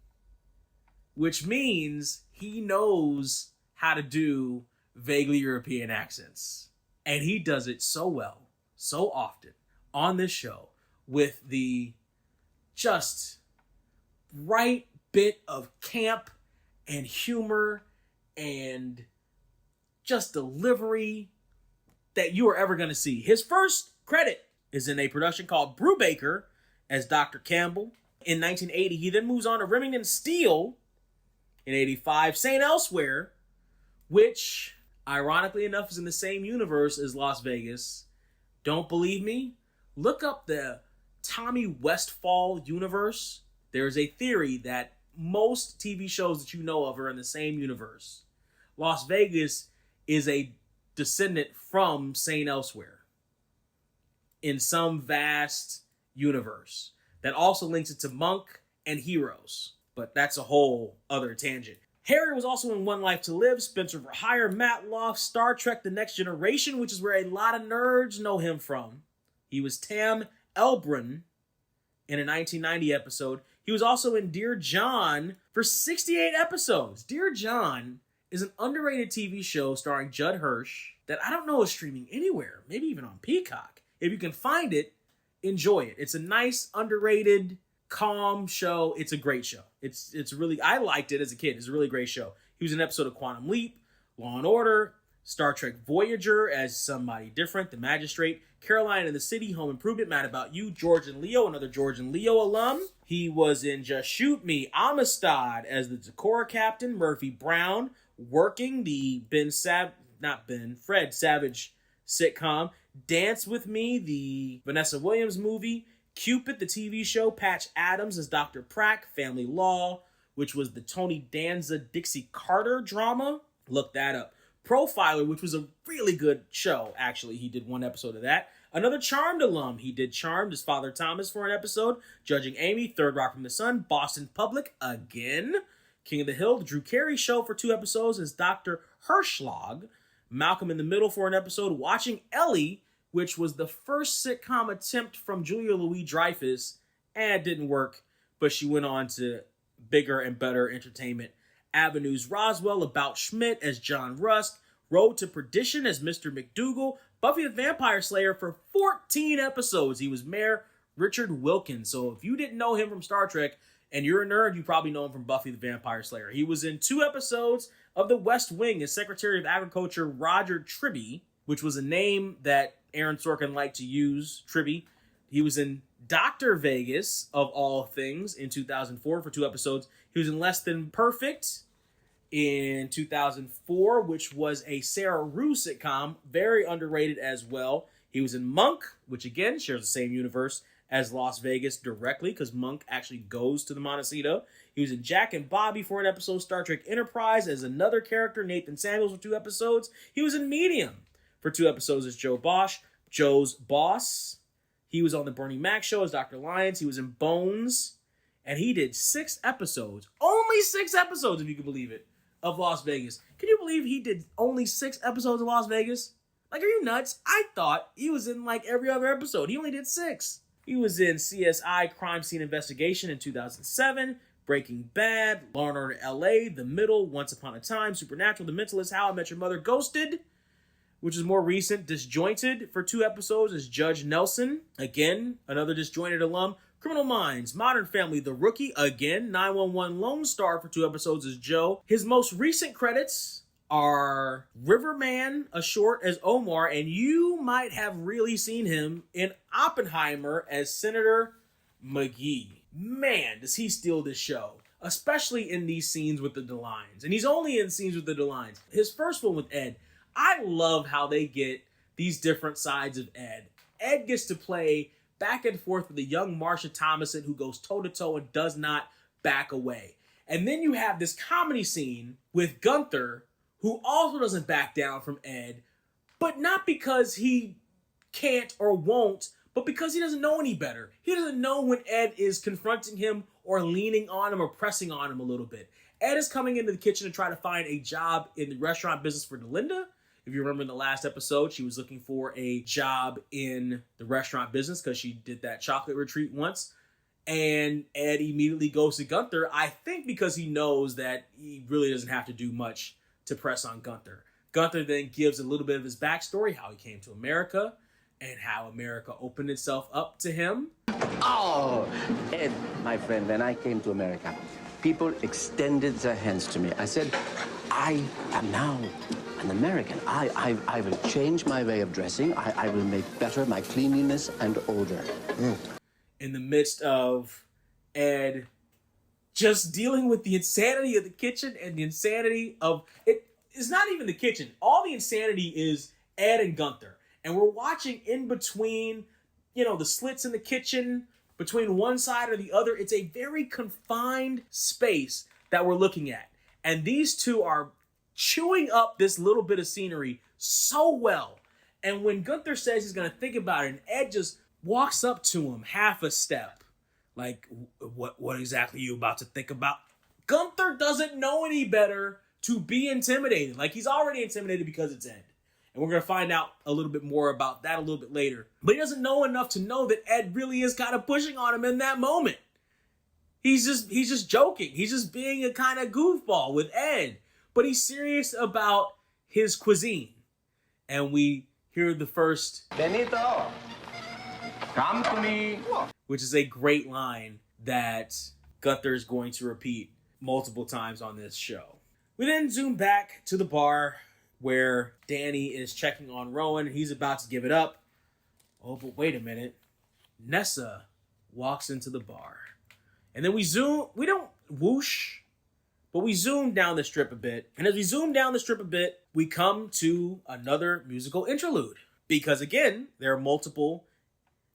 which means he knows how to do vaguely European accents. And he does it so well, so often on this show with the just right bit of camp and humor and just delivery that you are ever going to see. His first credit is in a production called Brubaker as Dr. Campbell in 1980. He then moves on to Remington Steele in 85, St. Elsewhere, which ironically enough is in the same universe as Las Vegas. Don't believe me? Look up the Tommy Westfall universe. There's a theory that most TV shows that you know of are in the same universe. Las Vegas is a descendant from St. Elsewhere in some vast universe that also links it to Monk and Heroes. But that's a whole other tangent. Harry was also in One Life to Live, Spencer for Hire, Matlock, Star Trek The Next Generation, which is where a lot of nerds know him from. He was Tam Elbrun in a 1990 episode. He was also in Dear John for 68 episodes. Dear John is an underrated TV show starring Judd Hirsch that I don't know is streaming anywhere, maybe even on Peacock. If you can find it, enjoy it. It's a nice, underrated, calm show. It's a great show. It's really, I liked it as a kid. It's a really great show. He was in an episode of Quantum Leap, Law and Order, Star Trek Voyager as somebody different, The Magistrate, Caroline in the City, Home Improvement, Mad About You, George and Leo, another George and Leo alum. He was in Just Shoot Me, Amistad as the Decorah Captain, Murphy Brown, Working, the Fred Savage sitcom, Dance With Me, the Vanessa Williams movie, Cupid, the TV show, Patch Adams as Dr. Prack, Family Law, which was the Tony Danza Dixie Carter drama. Look that up. Profiler, which was a really good show, actually. He did one episode of that. Another Charmed alum. He did Charmed as Father Thomas for an episode. Judging Amy, Third Rock from the Sun, Boston Public again. King of the Hill, the Drew Carey Show for 2 episodes as Dr. Hirschlag. Malcolm in the Middle for an episode. Watching Ellie, which was the first sitcom attempt from Julia Louis-Dreyfus, and it didn't work, but she went on to bigger and better entertainment avenues. Roswell, About Schmidt as John Rusk, Road to Perdition as Mr. McDougal, Buffy the Vampire Slayer for 14 episodes. He was Mayor Richard Wilkins. So if you didn't know him from Star Trek, and you're a nerd, you probably know him from Buffy the Vampire Slayer. He was in 2 episodes of The West Wing as Secretary of Agriculture Roger Tribby, which was a name that Aaron Sorkin liked to use, Tribby. He was in Dr. Vegas, of all things, in 2004 for 2 episodes. He was in Less Than Perfect in 2004, which was a Sarah Rue sitcom, very underrated as well. He was in Monk, which again shares the same universe as Las Vegas directly, because Monk actually goes to the Montecito. He was in Jack and Bobby for an episode, Star Trek Enterprise as another character, Nathan Samuels for 2 episodes. He was in Medium for 2 episodes as Joe Bosch, Joe's boss. He was on the Bernie Mac show as Dr. Lyons. He was in Bones, and he did 6 episodes, only 6 episodes if you can believe it, of Las Vegas. Can you believe he did only 6 episodes of Las Vegas? Like, are you nuts? I thought he was in like every other episode. He only did 6. He was in CSI Crime Scene Investigation in 2007, Breaking Bad, Law & Order LA, The Middle, Once Upon a Time, Supernatural, The Mentalist, How I Met Your Mother, Ghosted, which is more recent, Disjointed for 2 episodes as Judge Nelson. Again, another Disjointed alum. Criminal Minds, Modern Family, The Rookie. Again, 911 Lone Star for 2 episodes as Joe. His most recent credits are Riverman, a short as Omar, and you might have really seen him in Oppenheimer as Senator McGee. Man, does he steal this show, especially in these scenes with the DeLines. And he's only in scenes with the DeLines. His first one with Ed, I love how they get these different sides of Ed. Ed gets to play back and forth with a young Marsha Thomason who goes toe-to-toe and does not back away. And then you have this comedy scene with Gunther, who also doesn't back down from Ed, but not because he can't or won't, but because he doesn't know any better. He doesn't know when Ed is confronting him or leaning on him or pressing on him a little bit. Ed is coming into the kitchen to try to find a job in the restaurant business for Delinda. If you remember in the last episode, she was looking for a job in the restaurant business because she did that chocolate retreat once. And Ed immediately goes to Gunther, I think because he knows that he really doesn't have to do much to press on Gunther. Gunther then gives a little bit of his backstory, how he came to America, and how America opened itself up to him. Oh, Ed, my friend, when I came to America, people extended their hands to me. I said, I am now an American. I will change my way of dressing. I will make better my cleanliness and odor. In the midst of Ed just dealing with the insanity of the kitchen and the insanity of it. It's not even the kitchen. All the insanity is Ed and Gunther. And we're watching in between, the slits in the kitchen, between one side or the other. It's a very confined space that we're looking at. And these two are chewing up this little bit of scenery so well. And when Gunther says he's going to think about it, and Ed just walks up to him half a step, Like, what exactly are you about to think about? Gunther doesn't know any better to be intimidated. Like, he's already intimidated because it's Ed. And we're going to find out a little bit more about that a little bit later. But he doesn't know enough to know that Ed really is kind of pushing on him in that moment. He's just joking. He's just being a kind of goofball with Ed. But he's serious about his cuisine. And we hear the first Benito, come to me. Which is a great line that Gunther is going to repeat multiple times on this show. We then zoom back to the bar where Danny is checking on Rowan. He's about to give it up. Oh, but wait a minute. Nessa walks into the bar. And then we don't whoosh, but we zoom down the strip a bit. And as we zoom down the strip a bit, we come to another musical interlude. Because again, there are multiple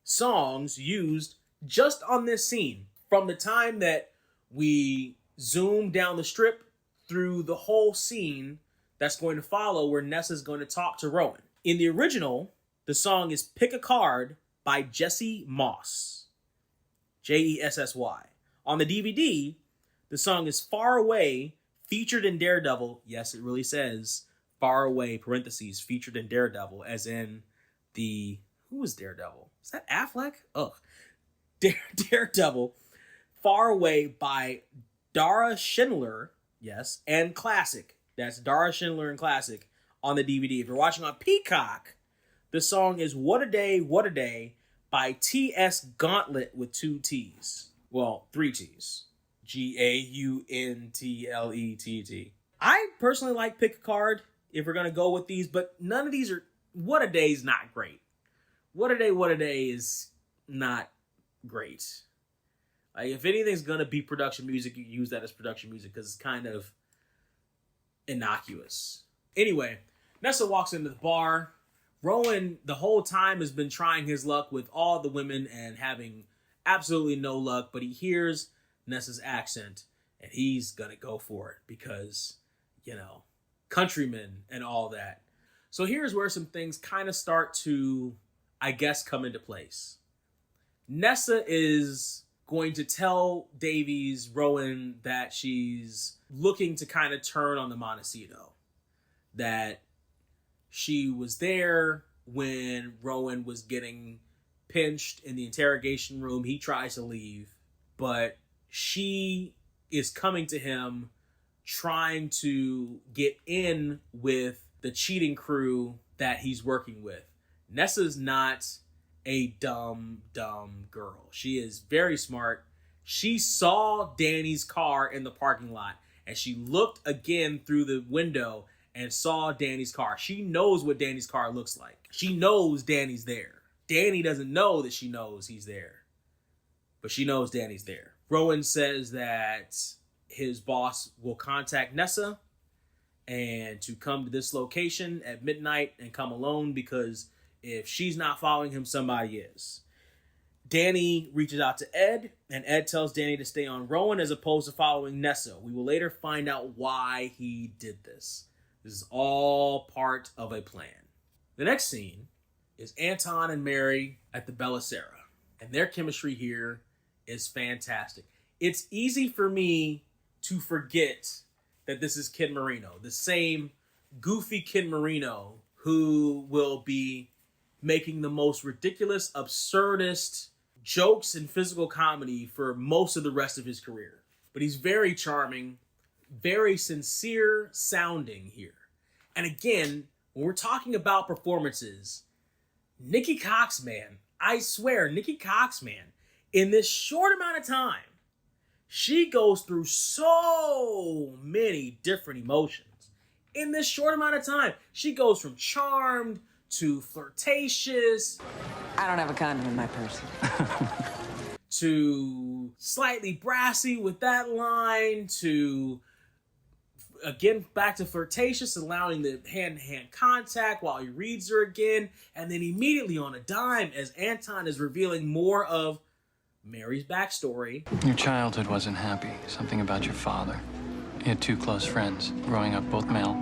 songs used just on this scene. From the time that we zoom down the strip through the whole scene that's going to follow where Nessa's going to talk to Rowan. In the original, the song is Pick a Card by Jesse Moss. Jessy. On the DVD, the song is Far Away, featured in Daredevil. Yes, it really says Far Away, parentheses, featured in Daredevil, as in the... Who was Daredevil? Is that Affleck? Ugh. Daredevil, Far Away by Dara Schindler, yes, and Classic. That's Dara Schindler and Classic on the DVD. If you're watching on Peacock, the song is What a Day by T.S. Gauntlet with 2 T's. Well, 3 T's. Gauntlet. I personally like Pick a Card if we're going to go with these, but none of these are... What a Day is not great. What a Day is not great. Like, if anything's going to be production music, you use that as production music because it's kind of innocuous. Anyway, Nessa walks into the bar. Rowan, the whole time, has been trying his luck with all the women and having absolutely no luck, but he hears Nessa's accent and he's gonna go for it because, you know, countrymen and all that. So here's where some things kind of start to, I guess, come into place. Nessa is going to tell Rowan, that she's looking to kind of turn on the Montecito. That she was there when Rowan was getting pinched in the interrogation room. He tries to leave, but she is coming to him trying to get in with the cheating crew that he's working with. Nessa's not a dumb girl. She is very smart. She saw Danny's car in the parking lot, and she looked again through the window and saw Danny's car. She knows what Danny's car looks like. She knows Danny's there. Danny doesn't know that she knows he's there, but she knows Danny's there. Rowan says that his boss will contact Nessa and to come to this location at midnight and come alone because if she's not following him, somebody is. Danny reaches out to Ed, and Ed tells Danny to stay on Rowan as opposed to following Nessa. We will later find out why he did this. This is all part of a plan. The next scene is Anton and Mary at the Bellicera, and their chemistry here is fantastic. It's easy for me to forget that this is Kid Marino, the same goofy Kid Marino who will be making the most ridiculous, absurdist jokes and physical comedy for most of the rest of his career. But he's very charming, very sincere sounding here. And again, when we're talking about performances, Nikki Cox, man, I swear, Nikki Cox, man, in this short amount of time, she goes through so many different emotions. In this short amount of time, she goes from charmed to flirtatious. I don't have a condom in my purse. To slightly brassy with that line, to, again, back to flirtatious, allowing the hand-to-hand contact while he reads her again, and then immediately on a dime as Anton is revealing more of Mary's backstory. Your childhood wasn't happy. Something about your father. You had 2 close friends, growing up both male.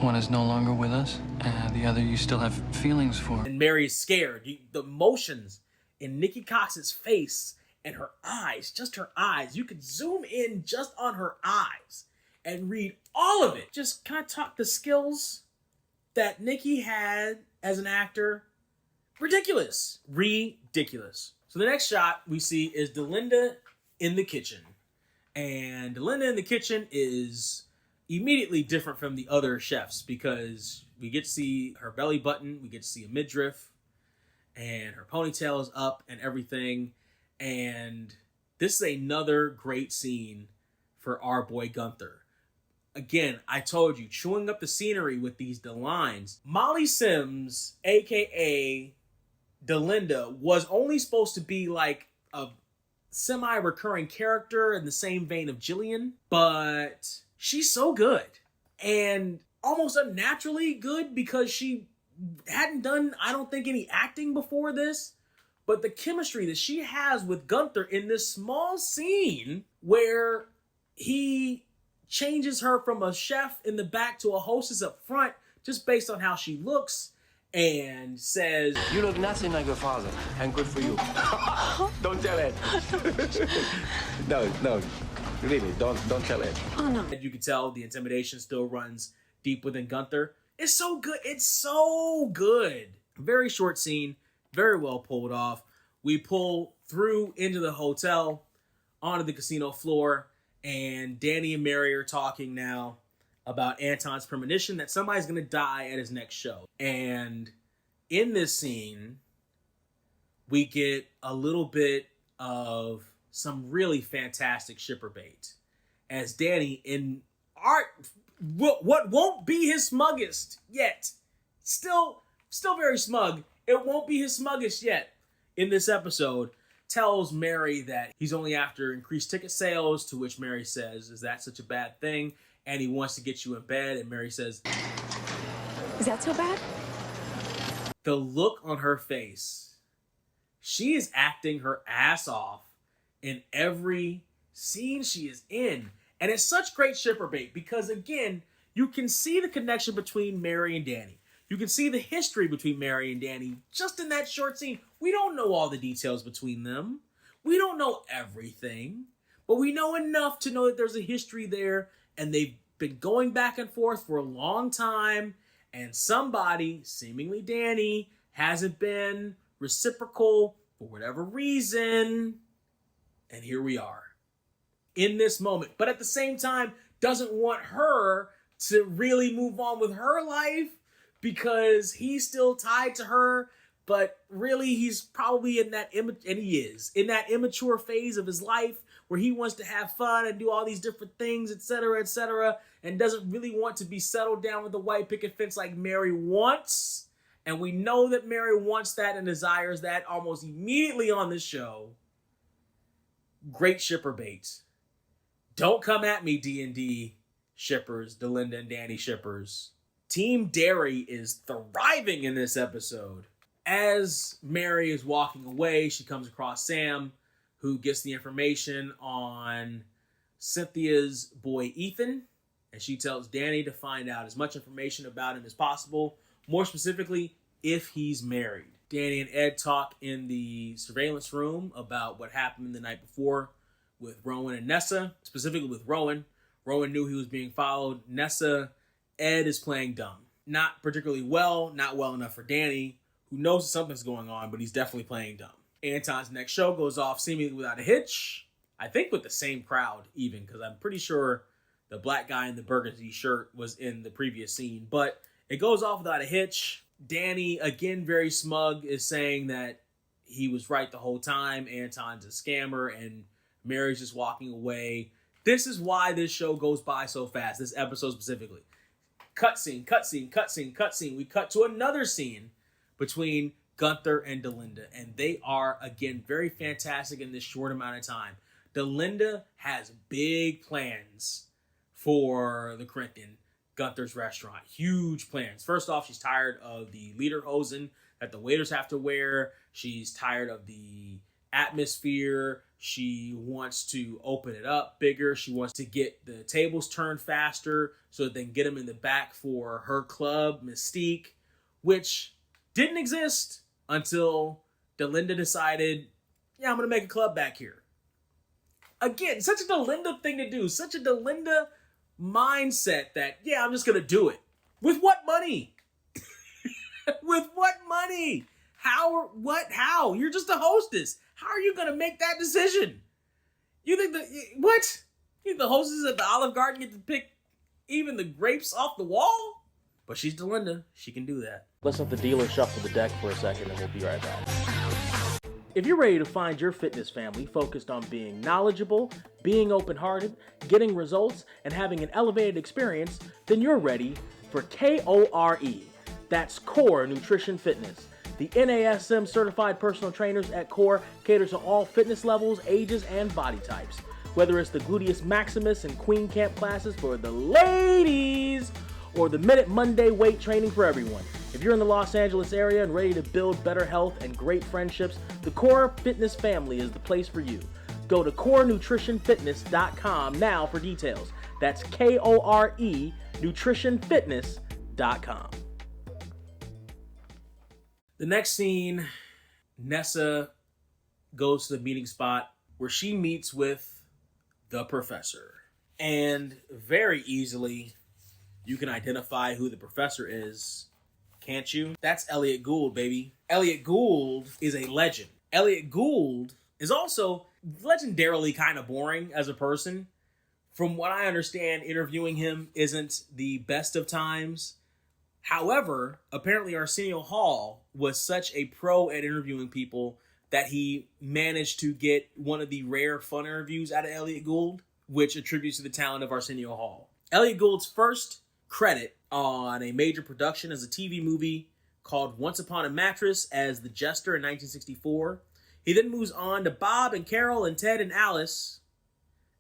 One is no longer with us, and the other you still have feelings for. And Mary is scared. The emotions in Nikki Cox's face And her eyes, just her eyes, you could zoom in just on her eyes and read all of it. Just kind of talk the skills that Nikki had as an actor. Ridiculous. Ridiculous. So the next shot we see is Delinda in the kitchen. And Delinda in the kitchen is immediately different from the other chefs because we get to see her belly button, we get to see a midriff, and her ponytail is up and everything. And this is another great scene for our boy Gunther. Again, I told you, chewing up the scenery with these lines. Molly Sims, aka Delinda, was only supposed to be like a semi-recurring character in the same vein of Jillian, but she's so good and almost unnaturally good because she hadn't done, I don't think, any acting before this. But the chemistry that she has with Gunther in this small scene where he changes her from a chef in the back to a hostess up front just based on how she looks and says, "You look nothing like your father, and good for you." Don't tell Ed. No, really, don't tell Ed. Oh no. You can tell the intimidation still runs deep within Gunther. It's so good. It's so good. Very short scene. Very well pulled off. We pull through into the hotel, onto the casino floor, and Danny and Mary are talking now about Anton's premonition that somebody's going to die at his next show. And in this scene, we get a little bit of some really fantastic shipper bait. As Danny, in what won't be his smuggest yet, still very smug, it won't be his smuggest yet in this episode, tells Mary that he's only after increased ticket sales, to which Mary says, "Is that such a bad thing?" And he wants to get you in bed, and Mary says, Is that so bad? The look on her face, she is acting her ass off in every scene she is in. And it's such great shipper bait because, again, you can see the connection between Mary and Danny. You can see the history between Mary and Danny just in that short scene. We don't know all the details between them. We don't know everything, but we know enough to know that there's a history there, and they've been going back and forth for a long time, and somebody, seemingly Danny, hasn't been reciprocal for whatever reason, and here we are in this moment. But at the same time, doesn't want her to really move on with her life, because he's still tied to her, but really he's probably in that immature phase of his life where he wants to have fun and do all these different things, etc., and doesn't really want to be settled down with the white picket fence like Mary wants. And we know that Mary wants that and desires that almost immediately on this show. Great shipper bait. Don't come at me, D&D shippers, Delinda and Danny shippers. Team Derry is thriving in this episode. As Mary is walking away, she comes across Sam, who gets the information on Cynthia's boy Ethan, and she tells Danny to find out as much information about him as possible, more specifically, if he's married. Danny and Ed talk in the surveillance room about what happened the night before with Rowan and Nessa, specifically with Rowan. Rowan knew he was being followed. Nessa, Ed is playing dumb. Not particularly well, not well enough for Danny, who knows something's going on, but he's definitely playing dumb. Anton's next show goes off seemingly without a hitch. I think with the same crowd even, because I'm pretty sure the black guy in the burgundy shirt was in the previous scene. But it goes off without a hitch. Danny, again very smug, is saying that he was right the whole time. Anton's a scammer, and Mary's just walking away. This is why this show goes by so fast, this episode specifically. Cutscene. We cut to another scene between Gunther and Delinda, and they are, again, very fantastic in this short amount of time. Delinda has big plans for the Corinthian, Gunther's restaurant. Huge plans. First off, she's tired of the lederhosen that the waiters have to wear. She's tired of the atmosphere. She wants to open it up bigger. She wants to get the tables turned faster so that they can get them in the back for her club, Mystique, which didn't exist until Delinda decided yeah, I'm going to make a club back here. Again, such a Delinda thing to do. Such a Delinda mindset that, yeah, I'm just going to do it. With what money? With what money? How? You're just a hostess. How are you going to make that decision? You think what? You think the hostesses at the Olive Garden get to pick even the grapes off the wall? But she's Delinda. She can do that. Let's let the dealer shuffle the deck for a second and we'll be right back. If you're ready to find your fitness family focused on being knowledgeable, being open-hearted, getting results, and having an elevated experience, then you're ready for KORE. That's Core Nutrition Fitness. The NASM certified personal trainers at Core cater to all fitness levels, ages, and body types. Whether it's the Gluteus Maximus and Queen Camp classes for the ladies, or the Minute Monday weight training for everyone. If you're in the Los Angeles area and ready to build better health and great friendships, the Core Fitness family is the place for you. Go to CoreNutritionFitness.com now for details. That's KORE NutritionFitness.com. The next scene, Nessa goes to the meeting spot where she meets with the professor. And very easily, you can identify who the professor is, can't you? That's Elliot Gould, baby. Elliot Gould is a legend. Elliot Gould is also legendarily kind of boring as a person. From what I understand, interviewing him isn't the best of times. However, apparently Arsenio Hall was such a pro at interviewing people that he managed to get one of the rare fun interviews out of Elliot Gould, which attributes to the talent of Arsenio Hall. Elliot Gould's first credit on a major production as a TV movie called Once Upon a Mattress as the Jester in 1964. He then moves on to Bob and Carol and Ted and Alice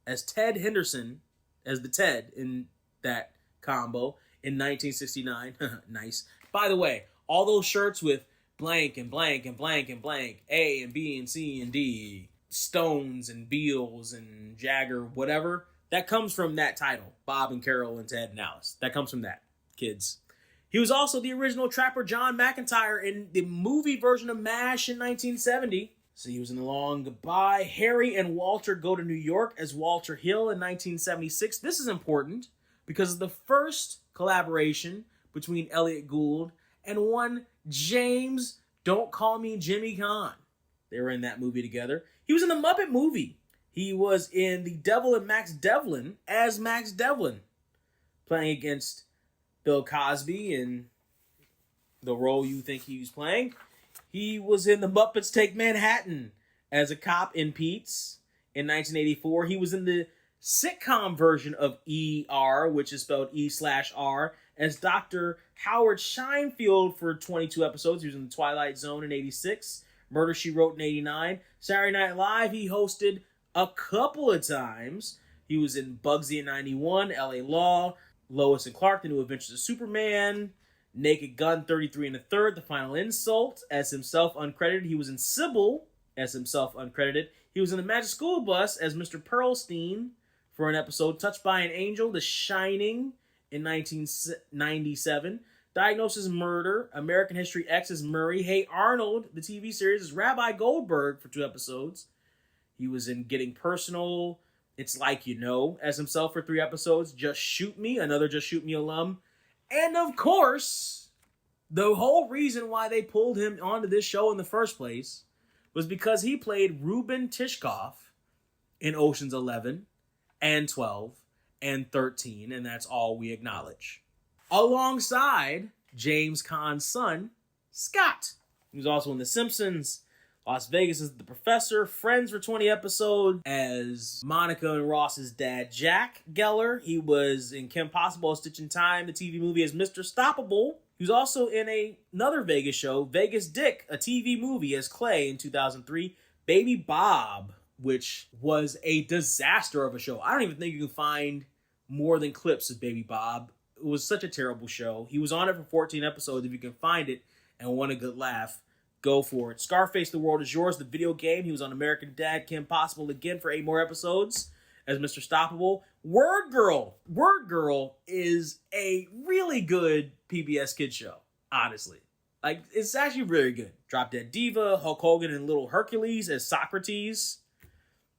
as Ted Henderson, as the Ted in that combo in 1969. Nice. By the way, all those shirts with blank and blank and blank and blank, A and B and C and D, Stones and Beals and Jagger, whatever, that comes from that title, Bob and Carol and Ted and Alice. That comes from that, kids. He was also the original Trapper John McIntyre in the movie version of MASH in 1970. So he was in The Long Goodbye. Harry and Walter Go to New York as Walter Hill in 1976. This is important because of the first collaboration between Elliot Gould and one James Don't Call Me Jimmy Kahn. They were in that movie together. He was in the Muppet movie. He was in The Devil and Max Devlin as Max Devlin, playing against Bill Cosby in the role you think he was playing. He was in The Muppets Take Manhattan as a cop in Pete's in 1984. He was in the sitcom version of ER, which is spelled E/R, as Dr. Howard Scheinfeld for 22 episodes. He was in The Twilight Zone in 86, Murder, She Wrote in 89. Saturday Night Live, he hosted a couple of times. He was in Bugsy in 91, LA Law, Lois and Clark, The New Adventures of Superman, Naked Gun 33 and a Third, The Final Insult, as himself uncredited. He was in Sybil as himself uncredited. He was in The Magic School Bus as Mr. Pearlstein for an episode. Touched by an Angel, The Shining in 1997. Diagnosis Murder, American History X as Murray. Hey Arnold, the TV series, as Rabbi Goldberg for 2 episodes. He was in Getting Personal, It's Like You Know, as himself for 3 episodes. Just Shoot Me, another Just Shoot Me alum. And of course, the whole reason why they pulled him onto this show in the first place was because he played Ruben Tishkoff in Ocean's 11 and 12 and 13, and that's all we acknowledge. Alongside James Caan's son, Scott. He was also in The Simpsons, Las Vegas as the Professor, Friends for 20 episodes as Monica and Ross's dad, Jack Geller. He was in Kim Possible, Stitch in Time, the TV movie as Mr. Stoppable. He was also in another Vegas show, Vegas Dick, a TV movie as Clay in 2003. Baby Bob, which was a disaster of a show. I don't even think you can find more than clips of Baby Bob. It was such a terrible show. He was on it for 14 episodes. If you can find it and want a good laugh, go for it. Scarface, The World Is Yours, the video game. He was on American Dad, Kim Possible again for 8 more episodes as Mr. Stoppable. Word Girl. Word Girl is a really good PBS kid show, honestly. Like, it's actually really good. Drop Dead Diva, Hulk Hogan and Little Hercules as Socrates.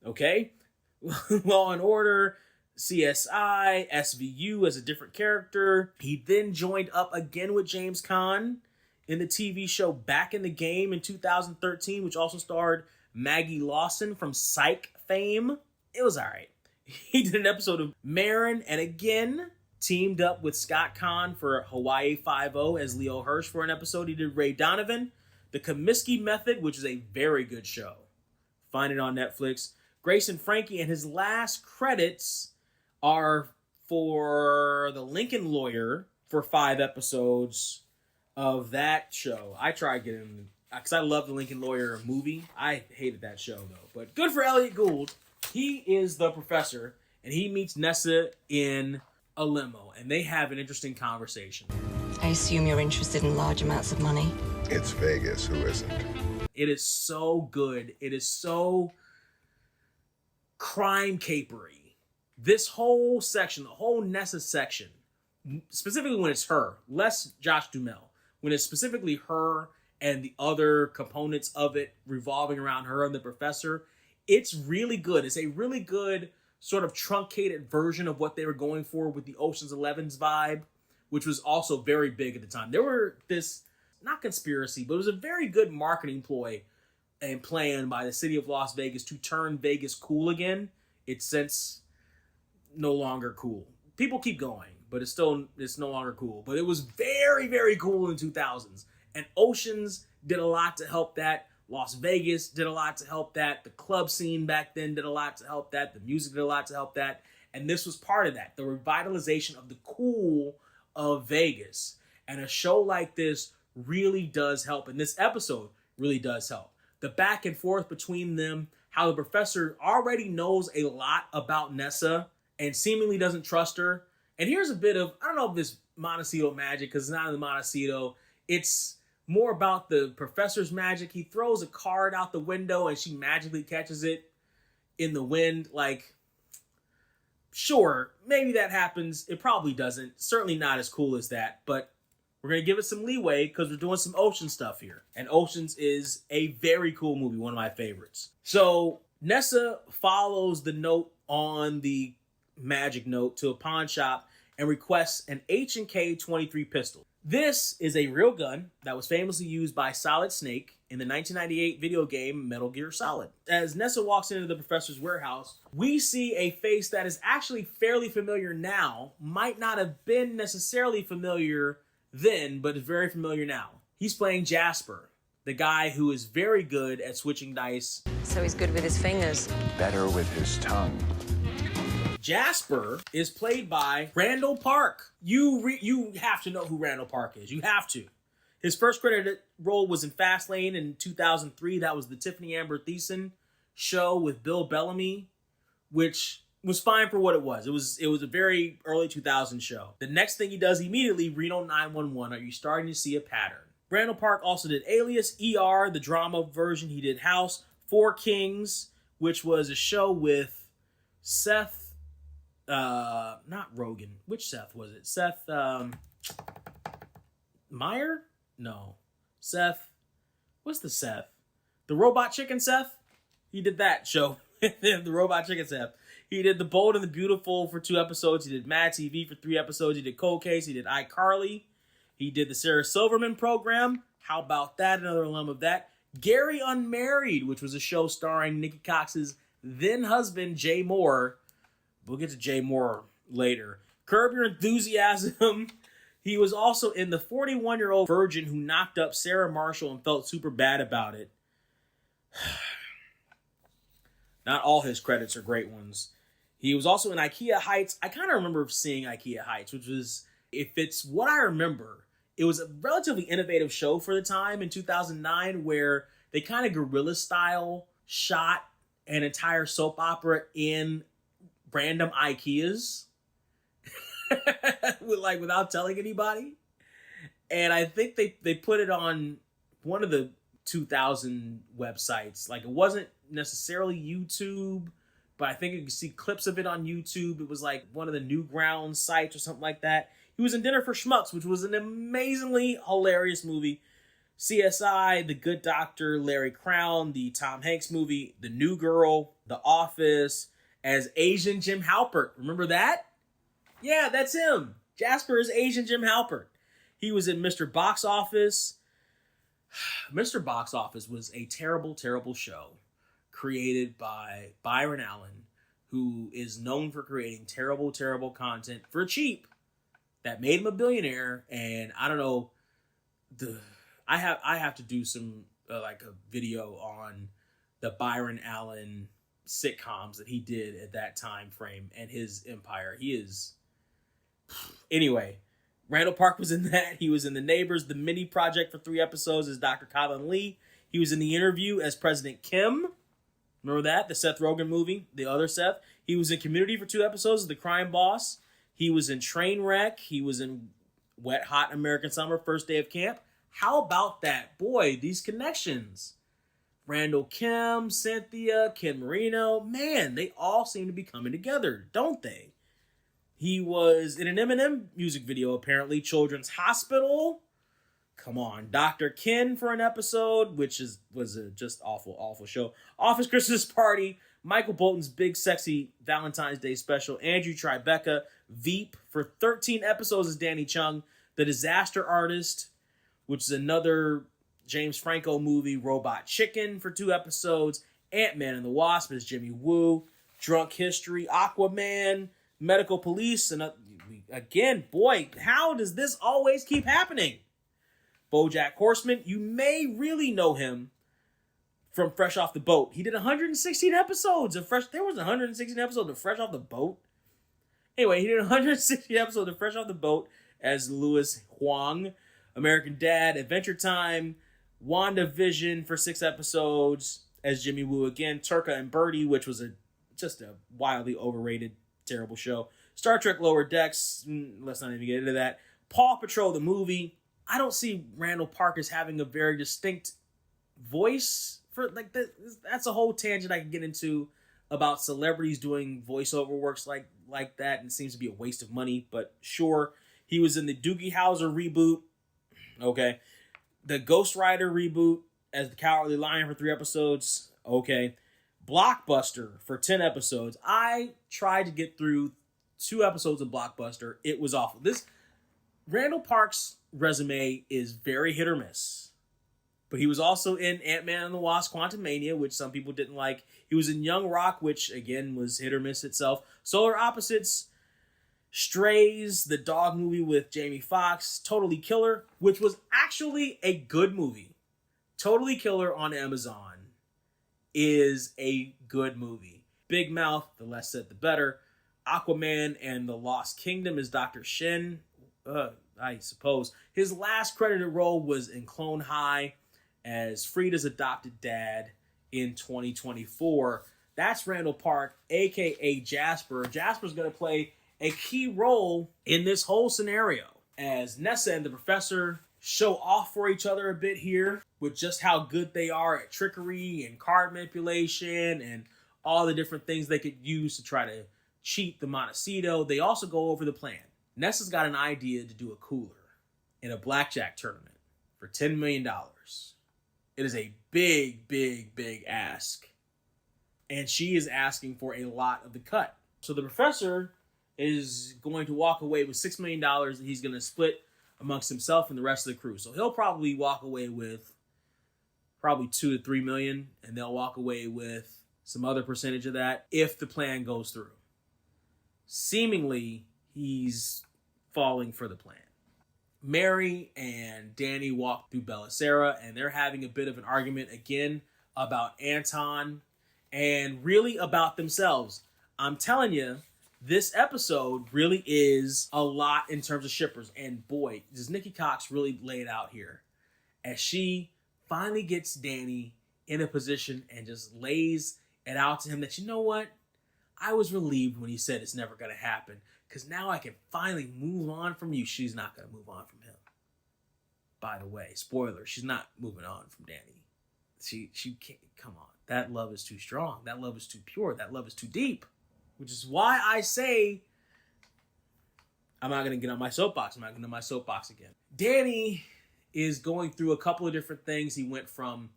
Okay. Law and Order, CSI, SVU as a different character. He then joined up again with James Caan in the TV show Back in the Game in 2013, which also starred Maggie Lawson from Psych fame. It was all right. He did an episode of Marin and again teamed up with Scott Conn for Hawaii Five-0 as Leo Hirsch for an episode. He did Ray Donovan, The Comiskey Method, which is a very good show. Find it on Netflix. Grace and Frankie, and his last credits are for The Lincoln Lawyer for 5 episodes of that show. I tried getting, because I love The Lincoln Lawyer movie. I hated that show, though. But good for Elliot Gould. He is the professor, and he meets Nessa in a limo, and they have an interesting conversation. I assume you're interested in large amounts of money. It's Vegas, who isn't? It is so good. It is so crime capery. This whole section, the whole Nessa section, specifically when it's her, less Josh Duhamel, when it's specifically her and the other components of it revolving around her and the professor, it's really good. It's a really good sort of truncated version of what they were going for with the Ocean's 11's vibe, which was also very big at the time. There were this, not conspiracy, but it was a very good marketing ploy and plan by the city of Las Vegas to turn Vegas cool again. It's since no longer cool. People keep going, but it's no longer cool. But it was very, very cool in the 2000s. And Oceans did a lot to help that. Las Vegas did a lot to help that. The club scene back then did a lot to help that. The music did a lot to help that. And this was part of that. The revitalization of the cool of Vegas. And a show like this really does help. And this episode really does help. The back and forth between them, how the professor already knows a lot about Nessa and seemingly doesn't trust her. And here's a bit of, I don't know if it's Montecito magic, because it's not in the Montecito. It's more about the professor's magic. He throws a card out the window and she magically catches it in the wind. Like, sure, maybe that happens. It probably doesn't. Certainly not as cool as that, but we're going to give it some leeway because we're doing some Ocean stuff here. And Oceans is a very cool movie, one of my favorites. So Nessa follows the note on the magic note to a pawn shop and requests an H&K 23 pistol. This is a real gun that was famously used by Solid Snake in the 1998 video game Metal Gear Solid. As Nessa walks into the professor's warehouse, we see a face that is actually fairly familiar now, might not have been necessarily familiar then, but is very familiar now. He's playing Jasper, the guy who is very good at switching dice. So he's good with his fingers. Better with his tongue. Jasper is played by Randall Park. You have to know who Randall Park is. You have to. His first credited role was in Fastlane in 2003. That was the Tiffany Amber Thiessen show with Bill Bellamy, which was fine for what it was. It was a very early 2000s show. The next thing he does immediately, Reno 911. Are you starting to see a pattern? Randall Park also did Alias, ER, the drama version. He did House, Four Kings, which was a show with Seth, not Rogen. Which Seth was it? Seth, Meyer? No. Seth, what's the Seth? The Robot Chicken Seth? He did that show. The Robot Chicken Seth. He did The Bold and the Beautiful for 2 episodes. He did Mad TV for 3 episodes. He did Cold Case. He did iCarly. He did the Sarah Silverman program. How about that? Another alum of that. Gary Unmarried, which was a show starring Nikki Cox's then husband, Jay Moore. We'll get to Jay Moore later. Curb Your Enthusiasm. He was also in The 41-Year-Old Virgin Who Knocked Up Sarah Marshall and Felt Super Bad About It. Not all his credits are great ones. He was also in IKEA Heights. I kind of remember seeing IKEA Heights, which was, if it's what I remember, it was a relatively innovative show for the time in 2009 where they kind of guerrilla style shot an entire soap opera in random IKEAs without telling anybody. And I think they put it on one of the 2000 websites. Like, it wasn't necessarily YouTube, but I think you can see clips of it on YouTube. It was like one of the Newgrounds sites or something like that. He was in Dinner for Schmucks, which was an amazingly hilarious movie. CSI, The Good Doctor, Larry Crown, the Tom Hanks movie, The New Girl, The Office, as Asian Jim Halpert. Remember that? Yeah, that's him. Jasper is Asian Jim Halpert. He was in Mr. Box Office. Mr. Box Office was a terrible, terrible show created by Byron Allen, who is known for creating terrible, terrible content for cheap that made him a billionaire. And I don't know, I have to do some like a video on the Byron Allen sitcoms that he did at that time frame and his empire. He is anyway. Randall Park was in that. He was in The Neighbors, The Mini Project for 3 episodes as Dr. Colin Lee. He was in The Interview as President Kim. Remember that? The Seth Rogen movie, the other Seth. He was in Community for 2 episodes as the crime boss. He was in Trainwreck. He was in Wet Hot American Summer, First Day of Camp. How about that? Boy, these connections. Randall Kim, Cynthia, Ken Marino. Man, they all seem to be coming together, don't they? He was in an Eminem music video, apparently. Children's Hospital. Come on. Dr. Ken for an episode, which was a just awful, awful show. Office Christmas Party. Michael Bolton's Big Sexy Valentine's Day Special. Andrew Tribeca. Veep for 13 episodes as Danny Chung. The Disaster Artist, which is another James Franco movie. Robot Chicken for 2 episodes. Ant-Man and the Wasp as Jimmy Woo. Drunk History. Aquaman. Medical Police, and again, boy, how does this always keep happening? BoJack Horseman, you may really know him from Fresh Off the Boat. He did 116 episodes of Fresh. There was 116 episodes of Fresh Off the Boat. Anyway, he did 116 episodes of Fresh Off the Boat as Louis Huang. American Dad, Adventure Time, WandaVision for 6 episodes as Jimmy Woo again. Turka and Birdie, which was just a wildly overrated, terrible show. Star Trek Lower Decks, let's not even get into that. Paw Patrol the movie. I don't see Randall Park as having a very distinct voice for like that. That's a whole tangent I can get into about celebrities doing voiceover works like that, and it seems to be a waste of money, but sure. He was in the Doogie Howser reboot. Okay. The Ghost Rider reboot as the Cowardly Lion for 3 episodes. Okay. Blockbuster for 10 episodes. I tried to get through 2 episodes of Blockbuster. It was awful. This Randall Park's resume is very hit or miss. But he was also in Ant-Man and the Wasp: Quantumania, which some people didn't like. He was in Young Rock, which again was hit or miss itself. Solar Opposites, Strays, the dog movie with Jamie Foxx, Totally Killer, which was actually a good movie. Totally Killer on Amazon is a good movie. Big Mouth, the less said the better. Aquaman and the Lost Kingdom is Dr. Shin, I suppose. His last credited role was in Clone High as Frida's adopted dad in 2024. That's Randall Park, a.k.a. Jasper. Jasper's going to play a key role in this whole scenario as Nessa and the Professor show off for each other a bit here with just how good they are at trickery and card manipulation and all the different things they could use to try to cheat the Montecito. They also go over the plan. Nessa's got an idea to do a cooler in a blackjack tournament for $10 million. It is a big, big, big ask. And she is asking for a lot of the cut. So the Professor is going to walk away with $6 million that he's going to split amongst himself and the rest of the crew. So he'll probably walk away with probably $2 to $3 million, and they'll walk away with some other percentage of that if the plan goes through. Seemingly, he's falling for the plan. Mary and Danny walk through Belisara, and they're having a bit of an argument again about Anton and really about themselves. I'm telling you, this episode really is a lot in terms of shippers. And boy, does Nikki Cox really lay it out here as she finally gets Danny in a position and just lays it out to him that, you know what? I was relieved when he said it's never going to happen because now I can finally move on from you. She's not going to move on from him. By the way, spoiler, she's not moving on from Danny. She can't, come on. That love is too strong. That love is too pure. That love is too deep. Which is why I say I'm not going to get on my soapbox. I'm not going to my soapbox again. Danny is going through a couple of different things. He went from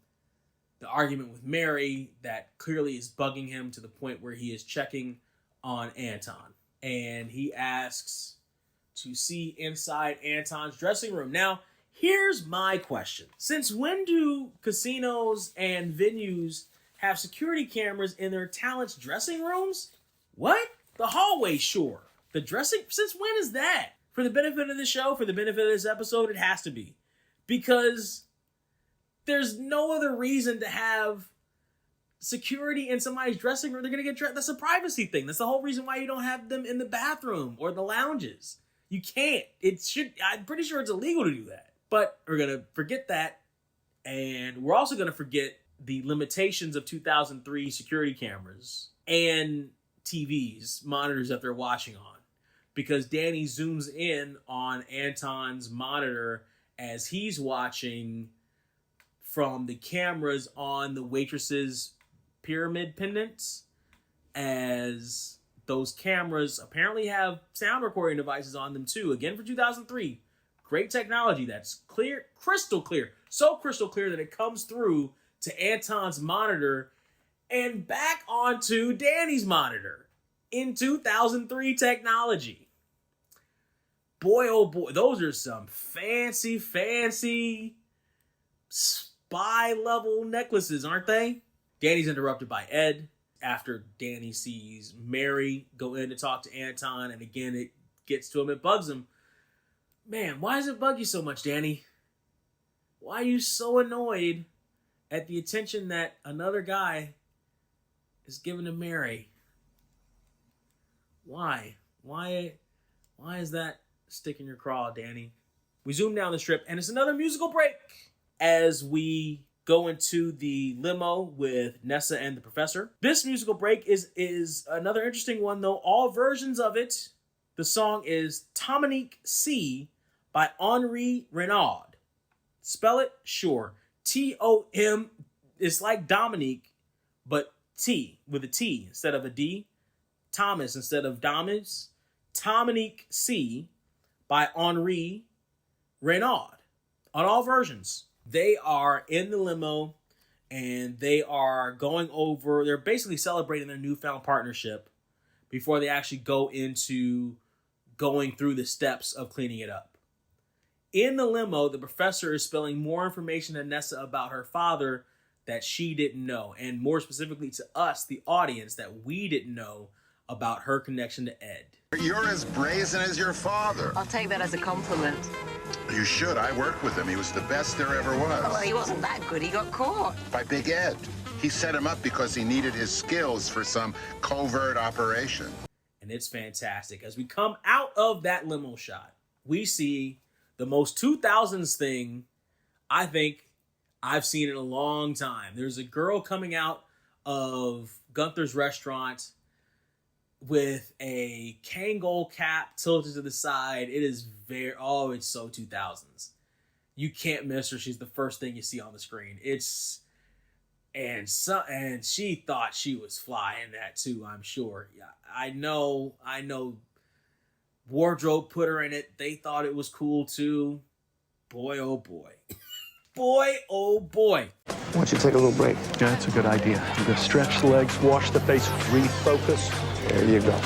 the argument with Mary that clearly is bugging him to the point where he is checking on Anton. And he asks to see inside Anton's dressing room. Now, here's my question. Since when do casinos and venues have security cameras in their talents' dressing rooms? What? The hallway, sure. The dressing, since when is that? For the benefit of the show, for the benefit of this episode, it has to be. Because there's no other reason to have security in somebody's dressing room. They're going to get dressed. That's a privacy thing. That's the whole reason why you don't have them in the bathroom or the lounges. You can't. I'm pretty sure it's illegal to do that. But we're going to forget that. And we're also going to forget the limitations of 2003 security cameras and TVs, monitors that they're watching on. Because Danny zooms in on Anton's monitor as he's watching from the cameras on the waitress's pyramid pendants, as those cameras apparently have sound recording devices on them too. Again, for 2003, great technology that's clear, crystal clear, so crystal clear that it comes through to Anton's monitor and back onto Danny's monitor in 2003 technology. Boy, oh boy, those are some fancy spy-level necklaces, aren't they? Danny's interrupted by Ed after Danny sees Mary go in to talk to Anton, and again, it gets to him, it bugs him. Man, why does it bug you so much, Danny? Why are you so annoyed at the attention that another guy is giving to Mary? Why? Why is that stick in your craw, Danny? We zoom down the strip, and it's another musical break as we go into the limo with Nessa and the professor. This musical break is another interesting one, though. All versions of it, the song is Dominique C by Henri Renaud. Spell it? Sure. T-O-M. It's like Dominique, but T with a T instead of a D. Thomas instead of Damas. Dominique C by Henri Renaud. On all versions. They are in the limo and they are they're basically celebrating their newfound partnership before they actually go into going through the steps of cleaning it up. In the limo, the professor is spilling more information to Nessa about her father that she didn't know, and more specifically to us, the audience, that we didn't know about her connection to Ed. You're as brazen as your father. I'll take that as a compliment. You should. I worked with him. He was the best there ever was. Well, he wasn't that good. He got caught. By Big Ed. He set him up because he needed his skills for some covert operation. And it's fantastic. As we come out of that limo shot, we see the most 2000s thing I think I've seen in a long time. There's a girl coming out of Gunther's restaurant with a Kangol cap tilted to the side. It is it's so 2000s. You can't miss her. She's the first thing you see on the screen. And she thought she was fly in that too, I'm sure. Yeah, I know wardrobe put her in it. They thought it was cool too. Boy, oh boy. Boy, oh boy. Why don't you take a little break? Yeah, that's a good idea. You're gonna stretch the legs, wash the face, refocus. There you go.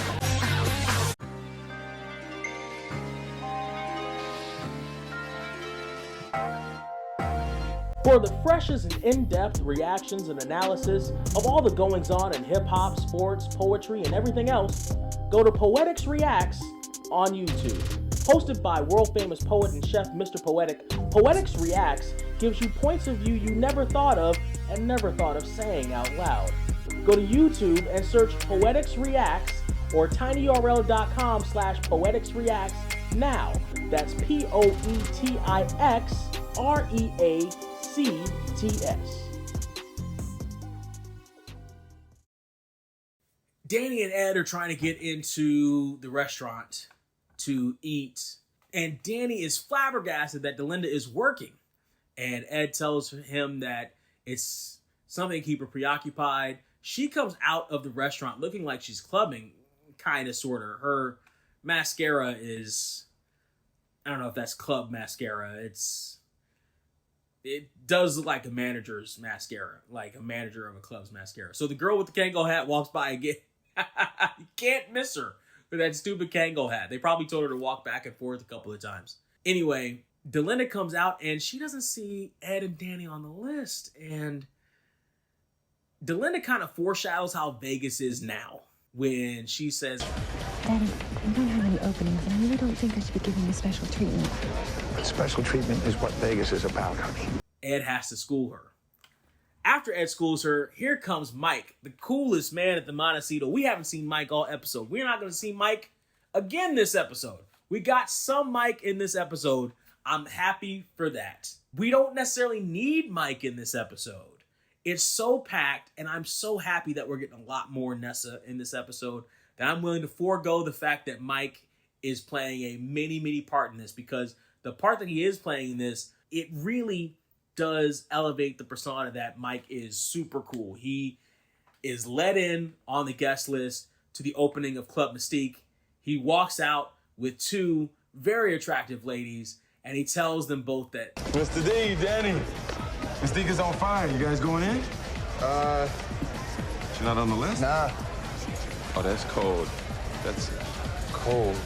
For the freshest and in-depth reactions and analysis of all the goings-on in hip-hop, sports, poetry, and everything else, go to Poetics Reacts on YouTube. Hosted by world-famous poet and chef Mr. Poetic, Poetics Reacts gives you points of view you never thought of and never thought of saying out loud. Go to YouTube and search Poetics Reacts or tinyurl.com/PoeticsReacts now. That's PoeticsReacts. Danny and Ed are trying to get into the restaurant to eat, and Danny is flabbergasted that Delinda is working. And Ed tells him that it's something to keep her preoccupied. She comes out of the restaurant looking like she's clubbing, kind of, sort of. Her mascara is, I don't know if that's club mascara. It's it does look like a manager's mascara, like a manager of a club's mascara. So the girl with the Kango hat walks by again. You can't miss her with that stupid Kango hat. They probably told her to walk back and forth a couple of times. Anyway, Delinda comes out and she doesn't see Ed and Danny on the list. And Delinda kind of foreshadows how Vegas is now when she says, Daddy, I don't have any openings, and I really don't think I should be giving you special treatment. Special treatment is what Vegas is about, honey. Ed has to school her. After Ed schools her, here comes Mike, the coolest man at the Montecito. We haven't seen Mike all episode. We're not going to see Mike again this episode. We got some Mike in this episode. I'm happy for that. We don't necessarily need Mike in this episode. It's so packed, and I'm so happy that we're getting a lot more Nessa in this episode that I'm willing to forego the fact that Mike is playing a mini part in this, because the part that he is playing in this, it really does elevate the persona that Mike is super cool. He is let in on the guest list to the opening of Club Mystique. He walks out with two very attractive ladies, and he tells them both that, "What's the deal, Danny? Mystique is on fire. You guys going in?" You're not on the list? Nah. Oh, that's cold. That's cold.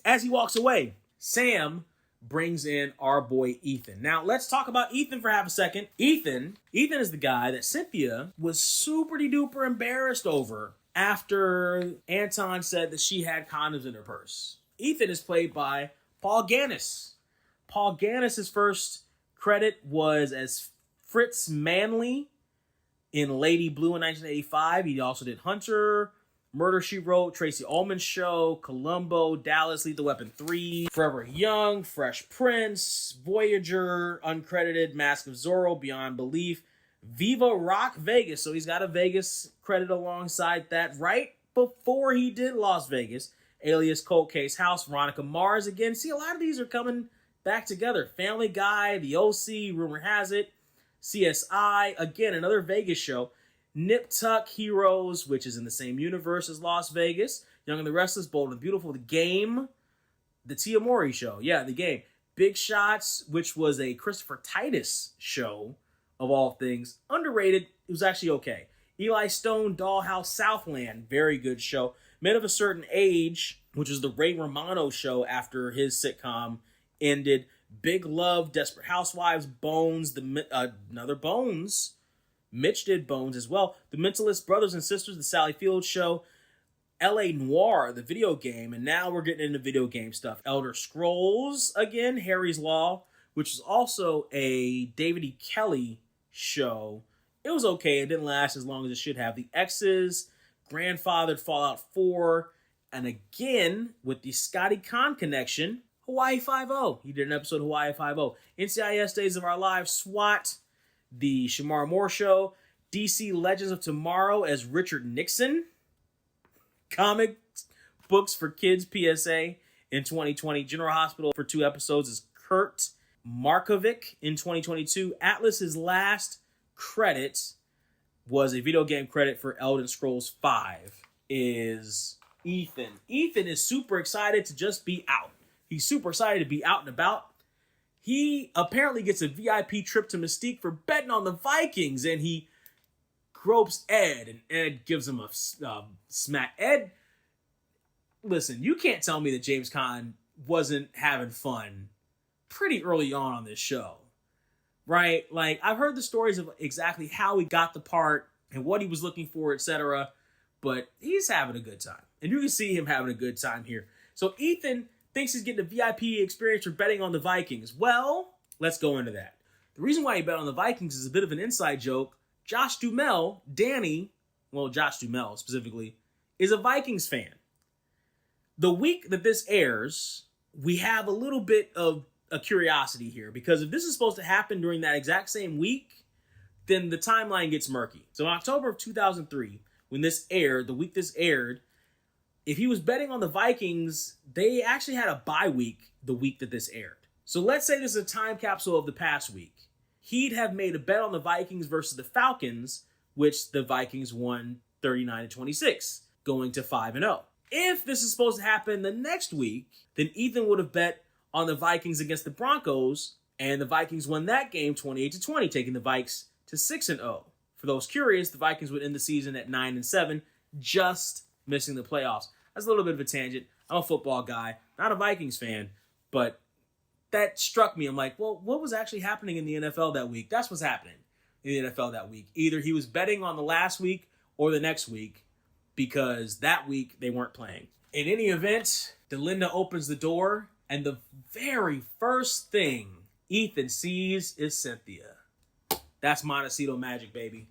As he walks away, Sam brings in our boy Ethan. Now, let's talk about Ethan for half a second. Ethan is the guy that Cynthia was super-duper embarrassed over after Anton said that she had condoms in her purse. Ethan is played by Paul Gannis. Paul Gannis' first credit was as Fritz Manley in Lady Blue in 1985. He also did Hunter, Murder, She Wrote, Tracy Ullman's Show, Columbo, Dallas, Lethal Weapon 3, Forever Young, Fresh Prince, Voyager, uncredited, Mask of Zorro, Beyond Belief, Viva Rock Vegas. So he's got a Vegas credit alongside that right before he did Las Vegas. Alias, Cold Case House, Veronica Mars. Again, see, a lot of these are coming back together. Family Guy, The OC, Rumor Has It, CSI, again, another Vegas show. Nip Tuck Heroes, which is in the same universe as Las Vegas. Young and the Restless, Bold and Beautiful, The Game, The Tia Mowry Show. Yeah, The Game. Big Shots, which was a Christopher Titus show, of all things. Underrated. It was actually okay. Eli Stone, Dollhouse, Southland. Very good show. Men of a Certain Age, which is the Ray Romano show after his sitcom ended. Big Love, Desperate Housewives, Bones, another Bones. Mitch did Bones as well. The Mentalist, Brothers and Sisters, The Sally Field Show, L.A. Noire, the video game, and now we're getting into video game stuff. Elder Scrolls, again, Harry's Law, which is also a David E. Kelly show. It was okay. It didn't last as long as it should have. The X's, Grandfathered, Fallout 4, and again, with the Scotty Conn connection, Hawaii Five-0. He did an episode of Hawaii Five-0. NCIS Days of Our Lives, SWAT, The Shamar Moore Show, DC Legends of Tomorrow as Richard Nixon, Comic Books for Kids PSA in 2020, General Hospital for 2 episodes as Kurt Markovic in 2022. Atlas's last credit was a video game credit for Elder Scrolls 5 is Ethan. Ethan is super excited to just be out. He's super excited to be out and about. He apparently gets a VIP trip to Mystique for betting on the Vikings, and he gropes Ed, and Ed gives him a smack. Ed, listen, you can't tell me that James Caan wasn't having fun pretty early on this show, right? Like, I've heard the stories of exactly how he got the part and what he was looking for, etc., but he's having a good time, and you can see him having a good time here. So Ethan thinks he's getting a VIP experience for betting on the Vikings. Well, let's go into that. The reason why he bet on the Vikings is a bit of an inside joke. Josh Duhamel, Danny, well, Josh Duhamel specifically, is a Vikings fan. The week that this airs, we have a little bit of a curiosity here, because if this is supposed to happen during that exact same week, then the timeline gets murky. So in October of 2003, when this aired, the week this aired, if he was betting on the Vikings, they actually had a bye week the week that this aired. So let's say this is a time capsule of the past week. He'd have made a bet on the Vikings versus the Falcons, which the Vikings won 39-26, going to 5-0. If this is supposed to happen the next week, then Ethan would have bet on the Vikings against the Broncos, And the Vikings won that game 28-20, taking the Vikes to 6-0. For those curious, the Vikings would end the season at 9-7, just missing the playoffs. That's a little bit of a tangent. I'm a football guy, not a Vikings fan, but that struck me. I'm like, well, what was actually happening in the NFL that week? That's what's happening in the NFL that week. Either he was betting on the last week or the next week, because that week they weren't playing. In any event, Delinda opens the door, and the very first thing Ethan sees is Cynthia. That's Montecito magic, baby.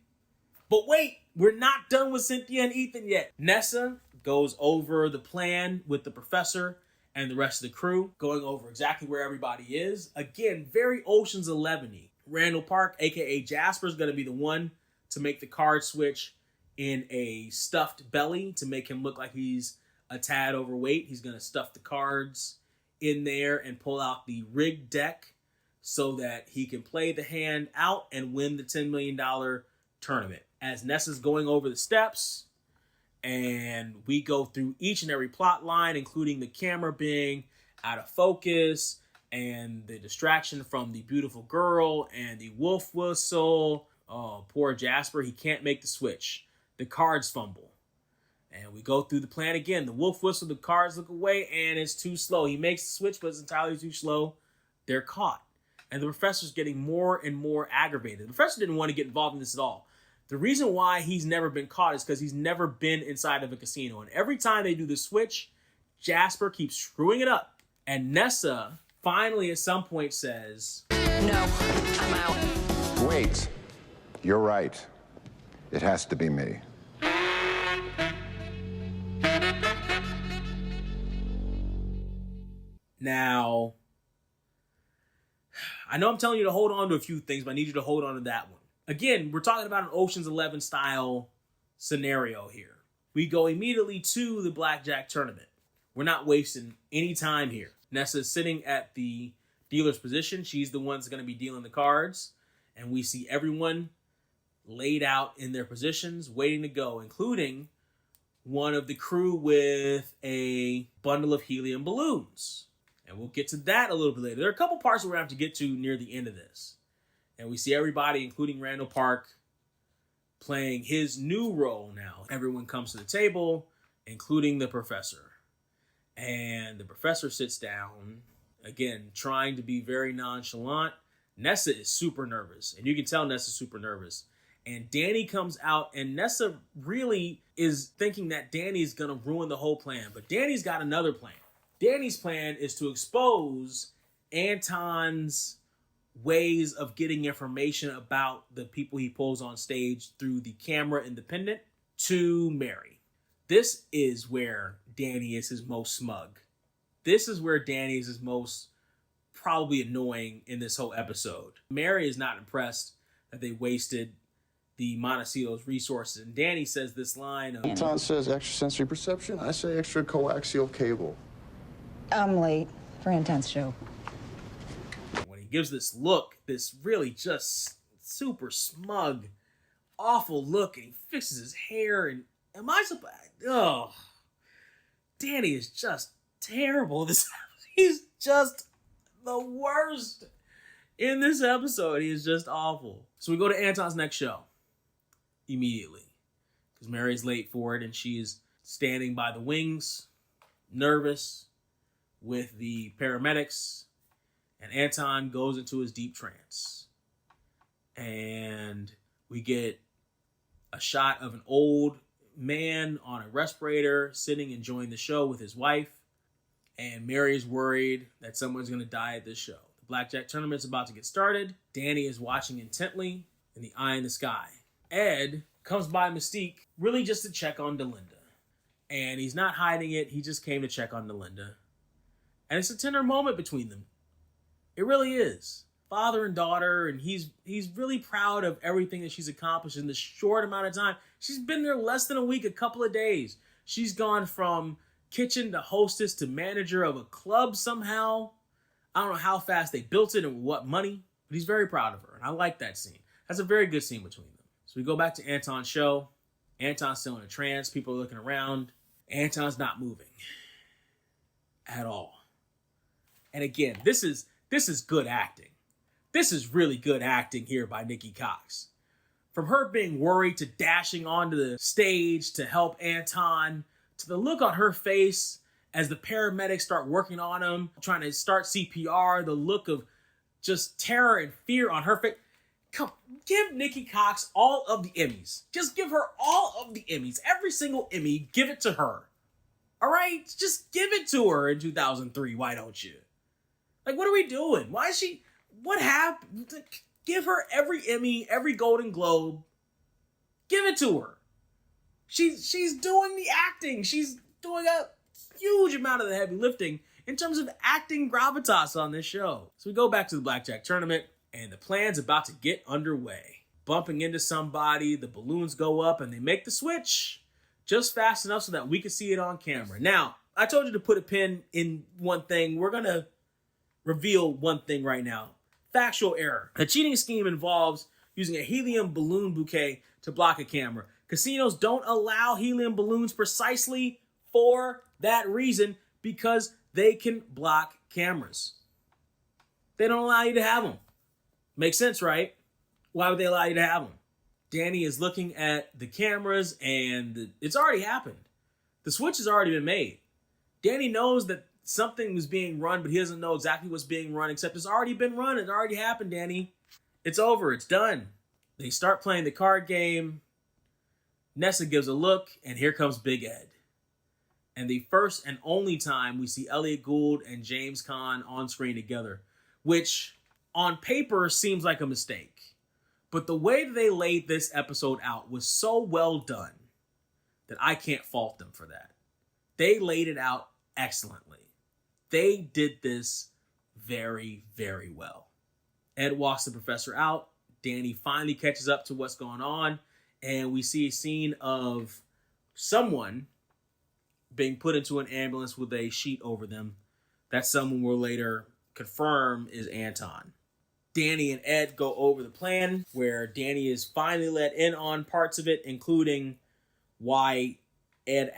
But wait, we're not done with Cynthia and Ethan yet. Nessa goes over the plan with the professor and the rest of the crew, going over exactly where everybody is. Again, very Ocean's 11-y. Randall Park, a.k.a. Jasper, is going to be the one to make the card switch in a stuffed belly to make him look like he's a tad overweight. He's going to stuff the cards in there and pull out the rigged deck so that he can play the hand out and win the $10 million tournament. As Nessa's going over the steps, and we go through each and every plot line, including the camera being out of focus and the distraction from the beautiful girl and the wolf whistle. Oh, poor Jasper. He can't make the switch. The cards fumble. And we go through the plan again. The wolf whistle, the cards look away, and it's too slow. He makes the switch, but it's entirely too slow. They're caught. And the professor's getting more and more aggravated. The professor didn't want to get involved in this at all. The reason why he's never been caught is because he's never been inside of a casino. And every time they do the switch, Jasper keeps screwing it up. And Nessa finally at some point says, No, I'm out. Wait. You're right. It has to be me. Now, I know I'm telling you to hold on to a few things, but I need you to hold on to that one. Again, we're talking about an Ocean's 11 style scenario here. We go immediately to the blackjack tournament. We're not wasting any time here. Nessa's sitting at the dealer's position. She's the one that's going to be dealing the cards. And we see everyone laid out in their positions, waiting to go, including one of the crew with a bundle of helium balloons. And we'll get to that a little bit later. There are a couple parts we're going to have to get to near the end of this. And we see everybody, including Randall Park, playing his new role now. Everyone comes to the table, including the professor. And the professor sits down, again, trying to be very nonchalant. Nessa is super nervous, and you can tell Nessa's super nervous. And Danny comes out, and Nessa really is thinking that Danny's going to ruin the whole plan. But Danny's got another plan. Danny's plan is to expose Anton's ways of getting information about the people he pulls on stage through the camera independent to Mary. This is where Danny is his most smug. This is where Danny is his most probably annoying in this whole episode. Mary is not impressed that they wasted the Montecito's resources. And Danny says this line of... Anton says extrasensory perception. I say extra coaxial cable. I'm late for Anton's show. When he gives this look, this really just super smug, awful look, and he fixes his hair, and am I surprised? Oh, Danny is just terrible. He's just the worst in this episode. He is just awful. So we go to Anton's next show immediately because Mary's late for it, and she is standing by the wings, nervous, with the paramedics, and Anton goes into his deep trance. And we get a shot of an old man on a respirator sitting enjoying the show with his wife. And Mary is worried that someone's going to die at this show. The blackjack tournament's about to get started. Danny is watching intently in the eye in the sky. Ed comes by Mystique really just to check on Delinda. And he's not hiding it. He just came to check on Delinda. And it's a tender moment between them. It really is. Father and daughter, and he's really proud of everything that she's accomplished in this short amount of time. She's been there less than a week, a couple of days. She's gone from kitchen to hostess to manager of a club somehow. I don't know how fast they built it and with what money, but he's very proud of her, and I like that scene. That's a very good scene between them. So we go back to Anton's show. Anton's still in a trance. People are looking around. Anton's not moving at all. And again, this is good acting. This is really good acting here by Nikki Cox. From her being worried to dashing onto the stage to help Anton, to the look on her face as the paramedics start working on him, trying to start CPR, the look of just terror and fear on her face. Come, give Nikki Cox all of the Emmys. Just give her all of the Emmys. Every single Emmy, give it to her. All right? Just give it to her in 2003. Why don't you? Like, what are we doing? Why is she... What happened? Give her every Emmy, every Golden Globe. Give it to her. She's doing the acting. She's doing a huge amount of the heavy lifting in terms of acting gravitas on this show. So we go back to the blackjack tournament, and the plan's about to get underway. Bumping into somebody, the balloons go up, and they make the switch just fast enough so that we can see it on camera. Now, I told you to put a pin in one thing. We're going to reveal one thing right now. Factual error. The cheating scheme involves using a helium balloon bouquet to block a camera. Casinos don't allow helium balloons precisely for that reason, because they can block cameras. They don't allow you to have them. Makes sense, right? Why would they allow you to have them? Danny is looking at the cameras, and it's already happened. The switch has already been made. Danny knows that something was being run, but he doesn't know exactly what's being run, except it's already been run. It already happened, Danny. It's over. It's done. They start playing the card game. Nessa gives a look, and here comes Big Ed. And the first and only time we see Elliot Gould and James Caan on screen together, which on paper seems like a mistake. But the way that they laid this episode out was so well done that I can't fault them for that. They laid it out excellently. They did this very, very well. Ed walks the professor out. Danny finally catches up to what's going on. And we see a scene of someone being put into an ambulance with a sheet over them. That someone will later confirm is Anton. Danny and Ed go over the plan, where Danny is finally let in on parts of it, including why Danny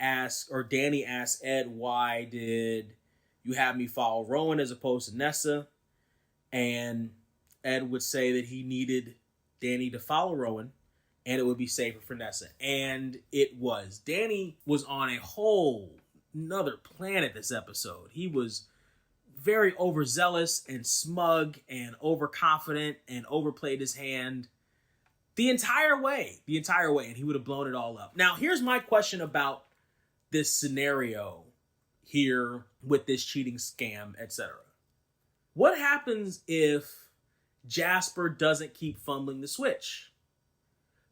asks Ed, why did you have me follow Rowan as opposed to Nessa? And Ed would say that he needed Danny to follow Rowan, and it would be safer for Nessa. And it was. Danny was on a whole nother planet this episode. He was very overzealous and smug and overconfident and overplayed his hand the entire way. And he would have blown it all up. Now, here's my question about this scenario here with this cheating scam, etc. What happens if Jasper doesn't keep fumbling the switch?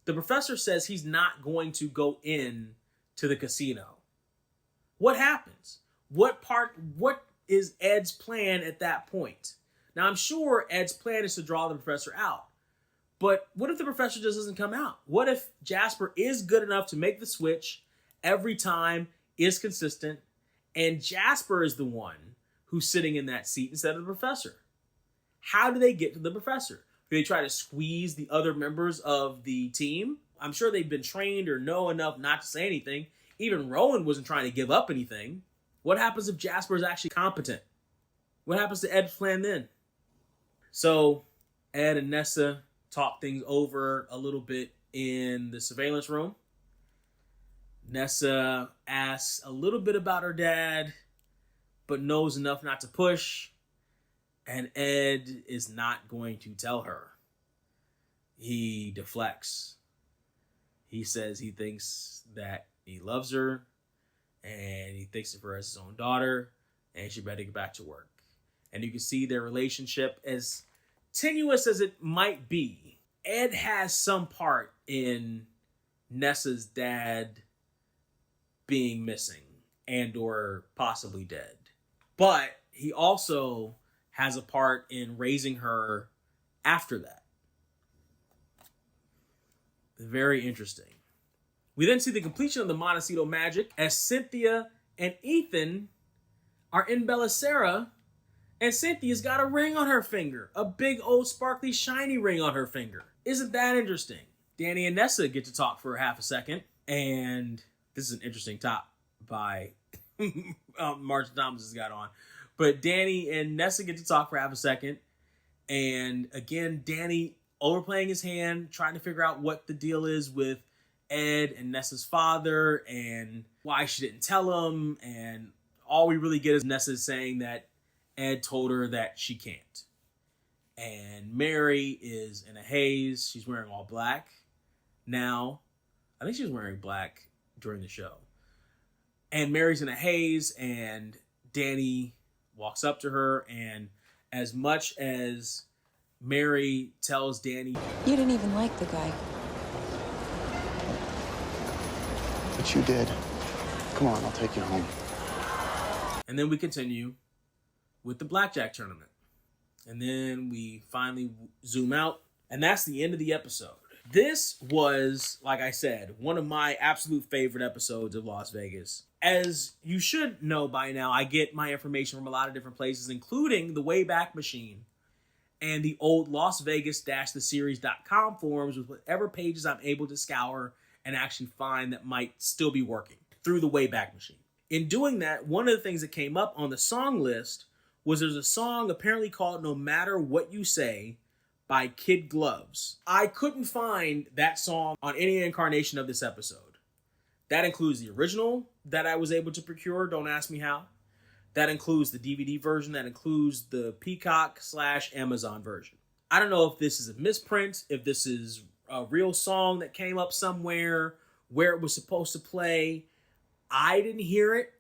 The professor says he's not going to go in to the casino. What happens? What is Ed's plan at that point? Now, I'm sure Ed's plan is to draw the professor out. But what if the professor just doesn't come out? What if Jasper is good enough to make the switch every time, is consistent, and Jasper is the one who's sitting in that seat instead of the professor? How do they get to the professor? Do they try to squeeze the other members of the team? I'm sure they've been trained or know enough not to say anything. Even Rowan wasn't trying to give up anything. What happens if Jasper is actually competent? What happens to Ed's plan then? So Ed and Nessa talk things over a little bit in the surveillance room. Nessa asks a little bit about her dad, but knows enough not to push. And Ed is not going to tell her. He deflects. He says he thinks that he loves her, and he thinks of her as his own daughter, and she better get back to work. And you can see their relationship, as tenuous as it might be, Ed has some part in Nessa's dad being missing and or possibly dead. But he also has a part in raising her after that. Very interesting. We then see the completion of the Montecito magic as Cynthia and Ethan are in Belisara, and Cynthia's got a ring on her finger. A big old sparkly shiny ring on her finger. Isn't that interesting? Danny and Nessa get to talk for half a second, and this is an interesting top by Martin Thomas has got on. But Danny and Nessa get to talk for half a second, And again, Danny overplaying his hand, trying to figure out what the deal is with Ed and Nessa's father and why she didn't tell him. And all we really get is Nessa saying that Ed told her that she can't. And Mary is in a haze. She's wearing all black now. I think she was wearing black during the show. And Mary's in a haze, and Danny walks up to her, and as much as Mary tells Danny, You didn't even like the guy. But you did. Come on, I'll take you home. and then we continue with the blackjack tournament. And then we finally zoom out, and that's the end of the episode. This was, like I said, one of my absolute favorite episodes of Las Vegas. As you should know by now, I get my information from a lot of different places, including the Wayback Machine and the old Las Vegas-theseries.com forums with whatever pages I'm able to scour and actually find that might still be working through the Wayback Machine. In doing that, one of the things that came up on the song list was there's a song apparently called No Matter What You Say by Kid Gloves. I couldn't find that song on any incarnation of this episode. That includes the original that I was able to procure, don't ask me how. That includes the DVD version, that includes the Peacock/Amazon version. I don't know if this is a misprint, if this is a real song that came up somewhere, where it was supposed to play. I didn't hear it.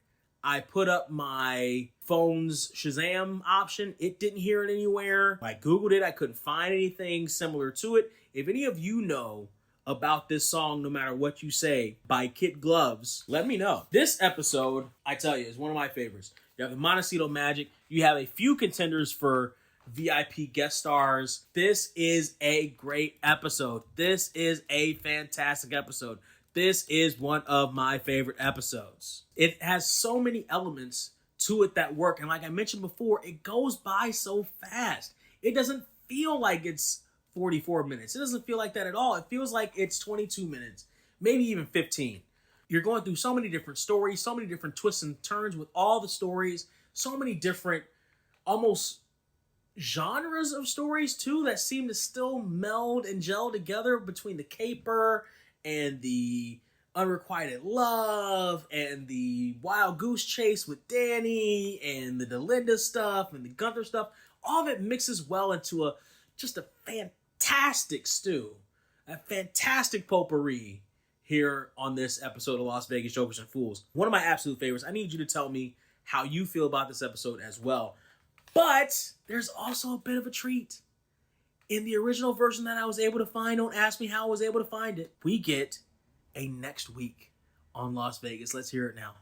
I put up my phone's Shazam option. It didn't hear it anywhere. I Googled it. I couldn't find anything similar to it. If any of you know about this song, No Matter What You Say, by Kid Gloves, let me know. This episode, I tell you, is one of my favorites. You have the Montecito Magic. You have a few contenders for VIP guest stars. This is a great episode. This is a fantastic episode. This is one of my favorite episodes. It has so many elements to it that work. And like I mentioned before, it goes by so fast. It doesn't feel like it's 44 minutes. It doesn't feel like that at all. It feels like it's 22 minutes, maybe even 15. You're going through so many different stories, so many different twists and turns with all the stories, so many different almost genres of stories too that seem to still meld and gel together between the caper and the unrequited love and the wild goose chase with Danny and the Delinda stuff and the Gunther stuff. All of it mixes well into just a fantastic stew, a fantastic potpourri here on this episode of Las Vegas Jokers and Fools. One of my absolute favorites. I need you to tell me how you feel about this episode as well. But there's also a bit of a treat. In the original version that I was able to find, don't ask me how I was able to find it, we get a next week on Las Vegas. Let's hear it now.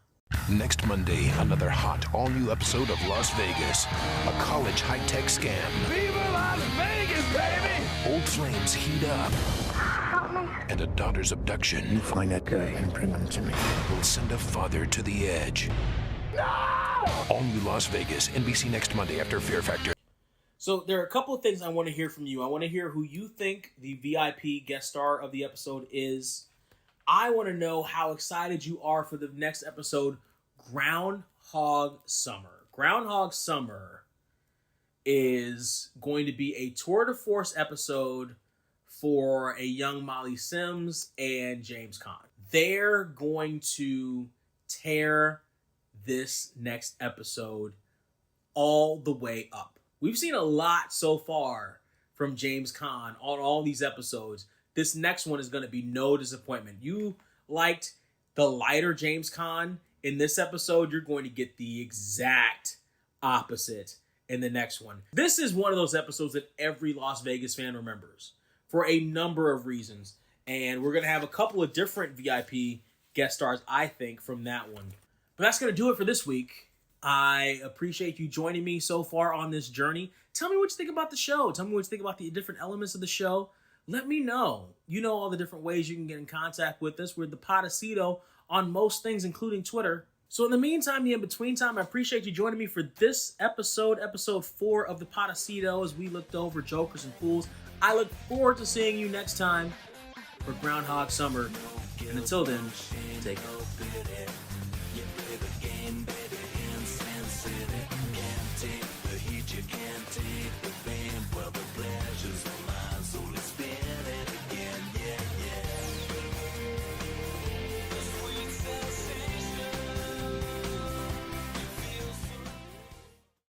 Next Monday, another hot, all-new episode of Las Vegas. A college high-tech scam. Viva Las Vegas, baby! Old flames heat up. Help me. And a daughter's abduction. You find that guy and bring him to me. Will send a father to the edge. No! All new Las Vegas, NBC next Monday after Fear Factor. So there are a couple of things I want to hear from you. I want to hear who you think the VIP guest star of the episode is. I want to know how excited you are for the next episode, Groundhog Summer. Groundhog Summer is going to be a tour de force episode for a young Molly Sims and James Caan. They're going to tear this next episode all the way up. We've seen a lot so far from James Caan on all these episodes. This next one is going to be no disappointment. You liked the lighter James Caan in this episode. You're going to get the exact opposite in the next one. This is one of those episodes that every Las Vegas fan remembers for a number of reasons. And we're going to have a couple of different VIP guest stars, I think, from that one. But that's going to do it for this week. I appreciate you joining me so far on this journey. Tell me what you think about the show. Tell me what you think about the different elements of the show. Let me know. You know all the different ways you can get in contact with us. We're the Podecito on most things, including Twitter. So in the meantime, the in-between time, I appreciate you joining me for this episode 4 of the Podecito, as we looked over Jokers and Fools. I look forward to seeing you next time for Groundhog Summer. And until then, take care.